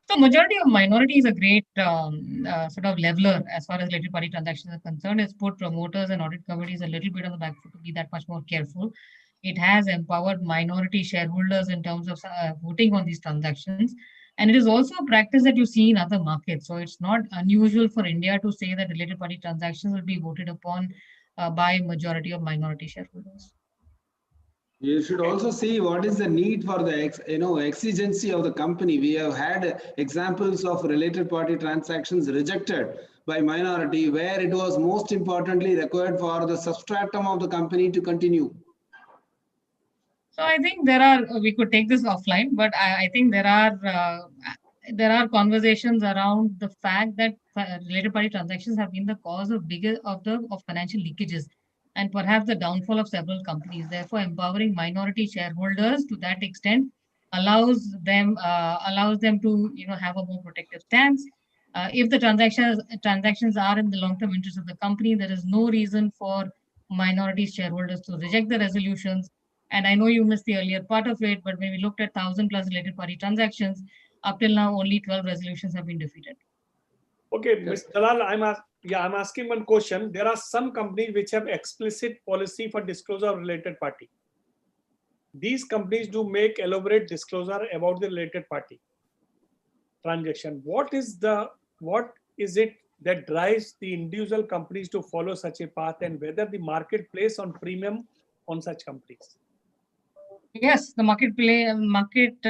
So majority of minority is a great sort of leveler as far as related party transactions are concerned. It's put promoters and audit committees a little bit on the back foot to be that much more careful. It has empowered minority shareholders in terms of voting on these transactions. And it is also a practice that you see in other markets. So it's not unusual for India to say that related party transactions will be voted upon by majority of minority shareholders. You should also see what is the need for the exigency of the company. We have had examples of related party transactions rejected by minority where it was most importantly required for the substratum of the company to continue. So I think we could take this offline, but I think there are conversations around the fact that related party transactions have been the cause of financial leakages and perhaps the downfall of several companies. Therefore, empowering minority shareholders to that extent allows them to have a more protective stance. If the transactions are in the long-term interest of the company, there is no reason for minority shareholders to reject the resolutions. And I know you missed the earlier part of it, but when we looked at 1,000+ related party transactions, up till now only 12 resolutions have been defeated. Okay, Mr. Dalal, I'm asking one question. There are some companies which have explicit policy for disclosure of related party. These companies do make elaborate disclosure about the related party transaction. What is it that drives the individual companies to follow such a path, and whether the market plays on premium on such companies? Yes, the market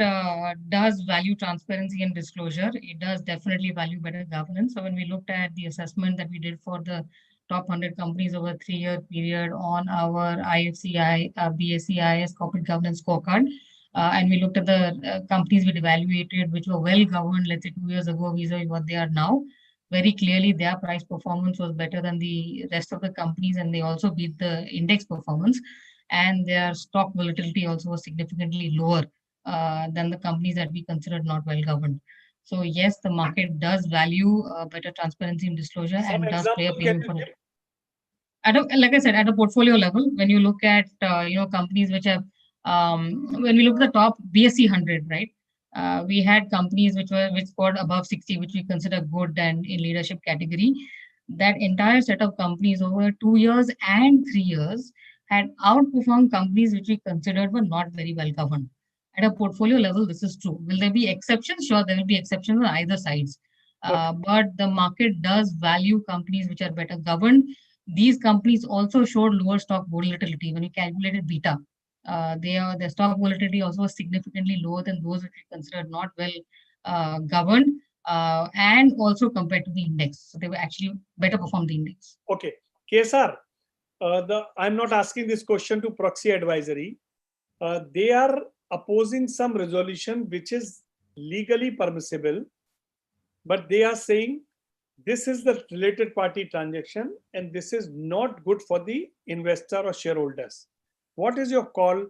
does value transparency and disclosure. It does definitely value better governance. So when we looked at the assessment that we did for the top 100 companies over a 3-year period on our IFCI, BSCIS corporate governance scorecard, and we looked at the companies we evaluated, which were well governed, let's say 2 years ago, vis-a-vis what they are now. Very clearly, their price performance was better than the rest of the companies, and they also beat the index performance. And their stock volatility also was significantly lower than the companies that we considered not well governed. So yes, the market does value better transparency and disclosure Some and does play a example can premium you for give? it. Like I said, at a portfolio level, when you look at companies which have, when we look at the top BSE 100, right? We had companies which scored above 60, which we consider good and in leadership category. That entire set of companies over 2 years and 3 years had outperformed companies which we considered were not very well governed. At a portfolio level, this is true. Will there be exceptions? Sure, there will be exceptions on either sides. But the market does value companies which are better governed. These companies also showed lower stock volatility when we calculated beta. Their stock volatility also was significantly lower than those which we considered not well governed, and also compared to the index. So they were actually better performed the index. Okay, KSR, I'm not asking this question to proxy advisory. They are opposing some resolution which is legally permissible, but they are saying this is the related party transaction and this is not good for the investor or shareholders. What is your call?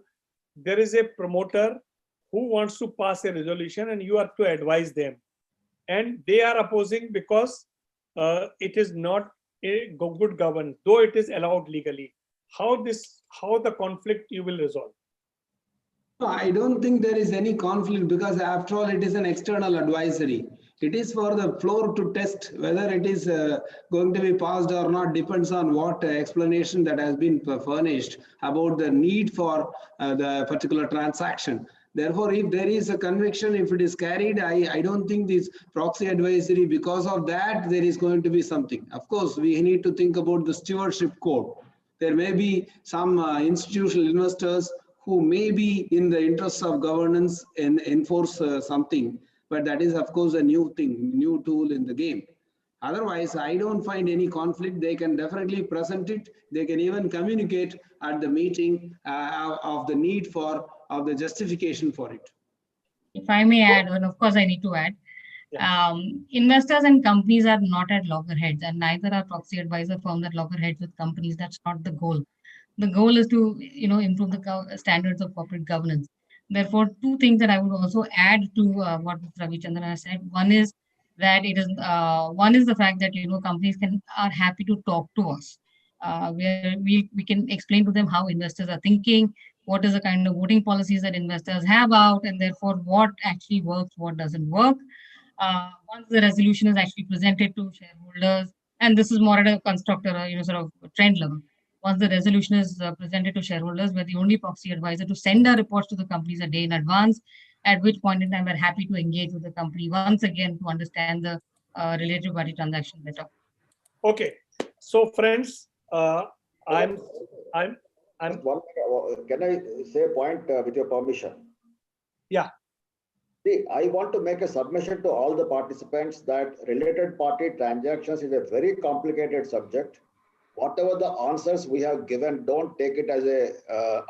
There is a promoter who wants to pass a resolution and you have to advise them. And they are opposing because it is not a good governance, though it is allowed legally. How the conflict you will resolve? No, I don't think there is any conflict because after all, it is an external advisory. It is for the floor to test whether it is going to be passed or not, depends on what explanation that has been furnished about the need for the particular transaction. Therefore, if there is a conviction, if it is carried, I don't think this proxy advisory, because of that, there is going to be something. Of course, we need to think about the stewardship code. There may be some institutional investors who may be in the interests of governance and enforce something, but that is of course a new thing, new tool in the game. Otherwise, I don't find any conflict. They can definitely present it. They can even communicate at the meeting of the need for, of the justification for it. If I may add, and of course I need to add, investors and companies are not at loggerheads, and neither are proxy advisor firms at loggerheads with companies. That's not the goal. The goal is to improve the standards of corporate governance. Therefore, two things that I would also add to what Ravichandran has said. One is that one is the fact that companies are happy to talk to us, where we can explain to them how investors are thinking, what is the kind of voting policies that investors have out, and therefore what actually works, what doesn't work. Once the resolution is actually presented to shareholders, and this is more at a constructor, sort of trend level. Once the resolution is presented to shareholders, we're the only proxy advisor to send our reports to the companies a day in advance, at which point in time we're happy to engage with the company once again to understand the related party transaction better. Okay, so friends, I'm. Can I say a point with your permission? Yeah. See, I want to make a submission to all the participants that related party transactions is a very complicated subject. Whatever the answers we have given, don't take it as a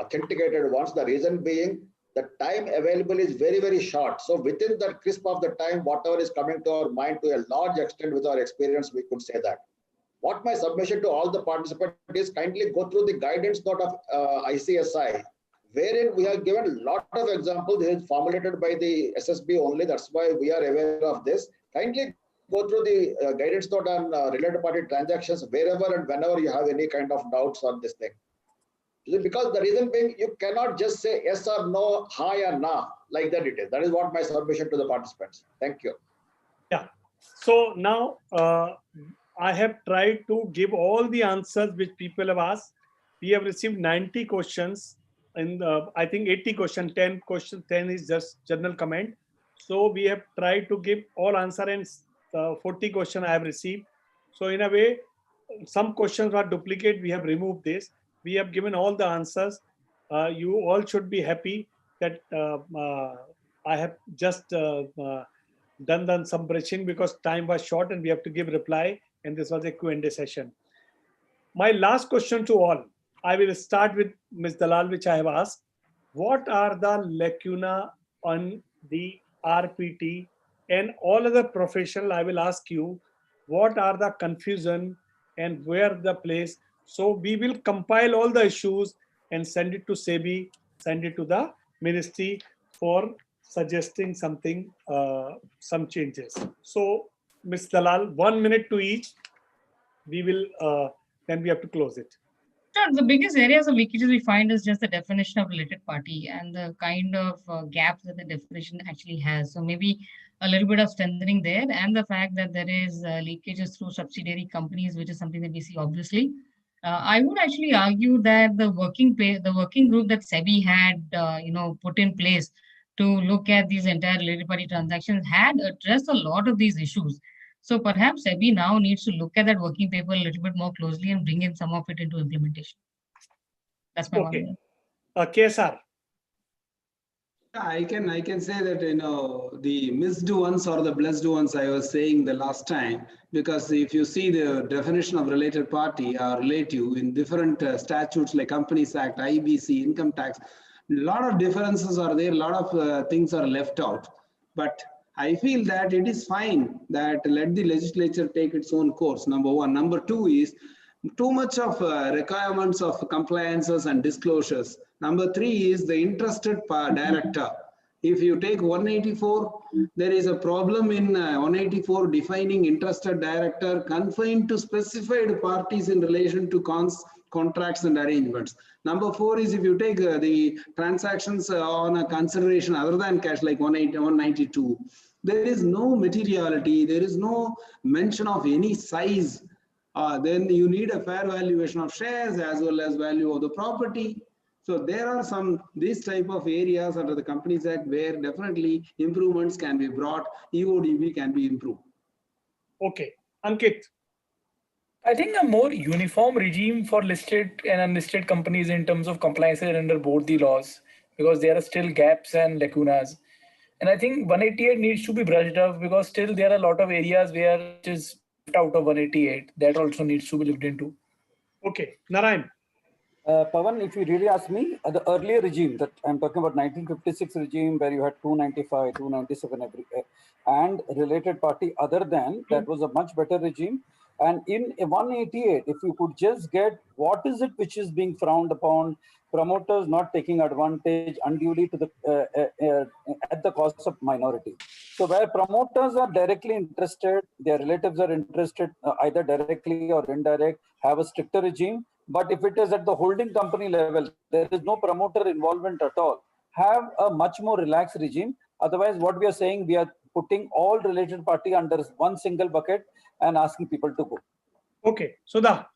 authenticated ones. The reason being, the time available is very, very short. So within the crisp of the time, whatever is coming to our mind to a large extent with our experience, we could say that. What my submission to all the participants is, kindly go through the guidance note of ICSI, wherein we have given a lot of examples. This is formulated by the SSB only. That's why we are aware of this. Kindly go through the guidance note on related party transactions wherever and whenever you have any kind of doubts on this thing. Because the reason being, you cannot just say yes or no, hi or nah, like that it is. That is what my submission to the participants. Thank you. Yeah. So now I have tried to give all the answers which people have asked. We have received 90 questions. And I think 80 question, 10 is just general comment. So we have tried to give all answer, and 40 question I have received. So in a way, some questions are duplicate. We have removed this. We have given all the answers. you all should be happy that I have just done some brushing because time was short and we have to give reply, and this was a Q&A session. My last question to all, I will start with Ms. Dalal, which I have asked. What are the lacuna on the RPT and all other professional? I will ask you, what are the confusion and where the place? So we will compile all the issues and send it to SEBI, send it to the ministry for suggesting something, some changes. So Ms. Dalal, 1 minute to each. We will, then we have to close it. Sure. The biggest areas of leakages we find is just the definition of related party and the kind of gaps that the definition actually has. So maybe a little bit of strengthening there, and the fact that there is leakages through subsidiary companies, which is something that we see obviously. I would actually argue that the working group that SEBI had put in place to look at these entire related party transactions had addressed a lot of these issues. So perhaps SEBI now needs to look at that working paper a little bit more closely and bring in some of it into implementation. That's my Okay. one. KSR. I can say that, the missed ones or the blessed ones I was saying the last time, because if you see the definition of related party or relative in different statutes like Companies Act, IBC, income tax, a lot of differences are there, a lot of things are left out. But I feel that it is fine that let the legislature take its own course, number one. Number two is too much of requirements of compliances and disclosures. Number three is the interested director. If you take 184, there is a problem in 184 defining interested director confined to specified parties in relation to contracts and arrangements. Number four is if you take the transactions on a consideration other than cash, like 192, there is no materiality, there is no mention of any size. Then you need a fair valuation of shares as well as value of the property. So there are these type of areas under the Companies Act where definitely improvements can be brought, EODB can be improved. Okay, Ankit. I think a more uniform regime for listed and unlisted companies in terms of compliance under both the laws, because there are still gaps and lacunas. And I think 188 needs to be brushed off because still there are a lot of areas where it is left out of 188. That also needs to be looked into. Okay, Narayan. Pavan, if you really ask me, the earlier regime that I'm talking about, 1956 regime where you had 295, 297 and related party other than, that was a much better regime. And in 188, if you could just get what is it which is being frowned upon, promoters not taking advantage unduly to the at the cost of minority. So where promoters are directly interested, their relatives are interested either directly or indirect, have a stricter regime. But if it is at the holding company level, there is no promoter involvement at all, have a much more relaxed regime. Otherwise, what we are saying, we are putting all related party under one single bucket and asking people to go. Okay, Sudha.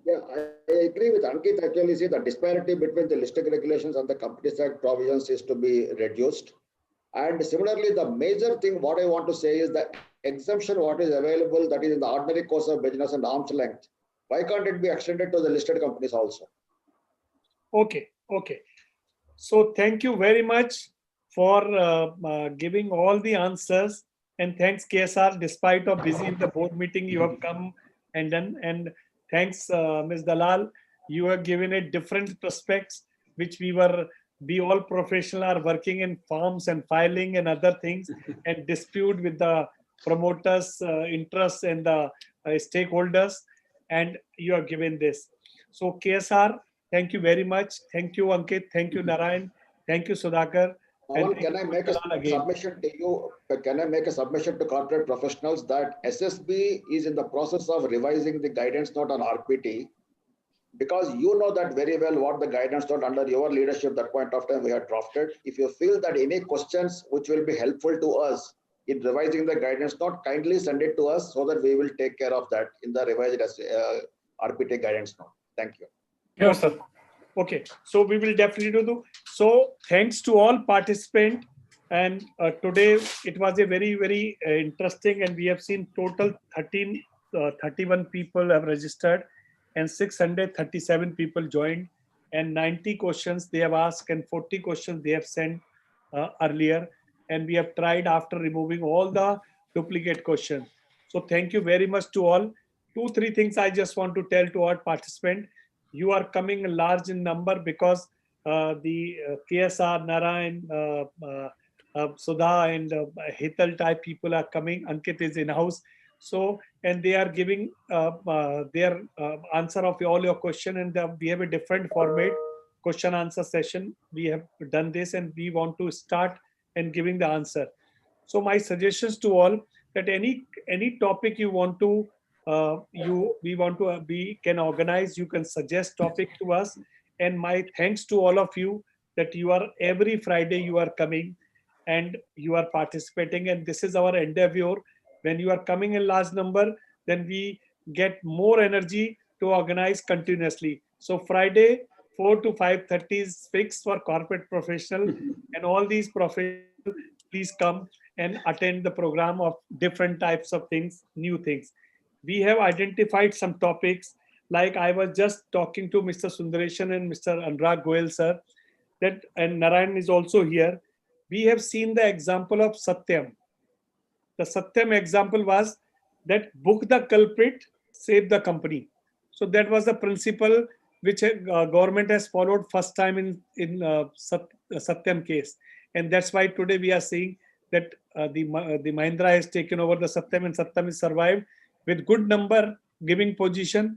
Yeah, I agree with Ankit. Actually, see the disparity between the listing regulations and the Companies Act provisions is to be reduced. And similarly, the major thing what I want to say is the exemption what is available, that is in the ordinary course of business and arm's length. Why can't it be extended to the listed companies also? Okay, okay. So thank you very much for giving all the answers, and thanks KSR, despite of busy in the board meeting, you have come and done. And thanks Ms. Dalal, you have given a different prospects, which we all professional are working in forms and filing and other things and dispute with the promoters interests and the stakeholders, and you have given this. So KSR, thank you very much. Thank you, Ankit. Thank you, Narayan. Thank you, Sudhakar. Can I make a submission to you? Can I make a submission to corporate professionals that SSB is in the process of revising the guidance note on RPT? Because you know that very well what the guidance note under your leadership that point of time we had drafted. If you feel that any questions which will be helpful to us in revising the guidance note, kindly send it to us so that we will take care of that in the revised RPT guidance note. Thank you. Yes, sir. Okay, so we will definitely do. So thanks to all participants. And today it was a very, very interesting, and we have seen total 31 people have registered and 637 people joined. and 90 questions they have asked and 40 questions they have sent earlier. And we have tried after removing all the duplicate questions. So thank you very much to all. 2-3 things I just want to tell to our participant. You are coming large in number because the KSR, Narayan, Sudha and Hital type people are coming. Ankit is in-house. So, and they are giving their answer of all your question, and we have a different format, question answer session. We have done this and we want to start and giving the answer. So my suggestions to all, that any topic you want to we can organize, you can suggest topic to us. And my thanks to all of you that you are every Friday you are coming and you are participating, and this is our endeavor. When you are coming in large number, then we get more energy to organize continuously. So Friday 4 to 5:30 is fixed for corporate professional, and all these professionals, please come and attend the program of different types of things, new things. We have identified some topics, like I was just talking to Mr. Sundareshan and Mr. Anurag Goyal sir, that, and Narayan is also here. We have seen the example of Satyam. The Satyam example was that book the culprit, save the company. So that was the principle which government has followed first time in Satyam case, and that's why today we are seeing that the Mahindra has taken over the Satyam, and Satyam is survived with good number giving position.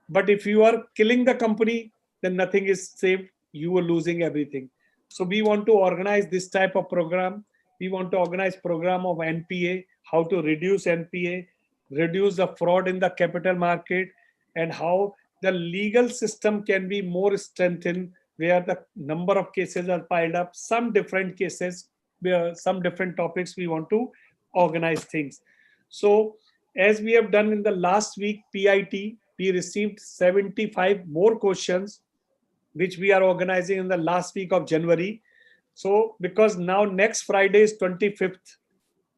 But if you are killing the company, then nothing is saved. You are losing everything. So we want to organize this type of program. We want to organize program of NPA, how to reduce NPA, reduce the fraud in the capital market, and how the legal system can be more strengthened, where the number of cases are piled up, some different cases, where some different topics we want to organize things. So as we have done in the last week PIT, we received 75 more questions, which we are organizing in the last week of January. So because now next Friday is 25th,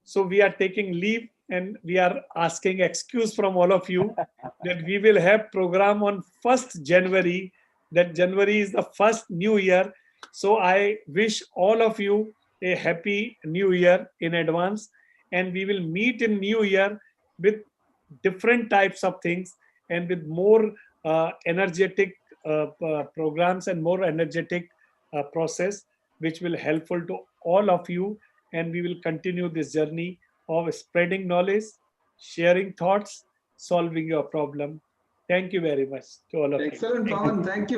so we are taking leave and we are asking excuse from all of you that we will have program on 1st January. That January is the first new year. So I wish all of you a happy new year in advance, and we will meet in new year with different types of things and with more energetic programs and more energetic process, which will helpful to all of you. And we will continue this journey of spreading knowledge, sharing thoughts, solving your problem. Thank you very much to all of you. Excellent, Pavan. Thank you.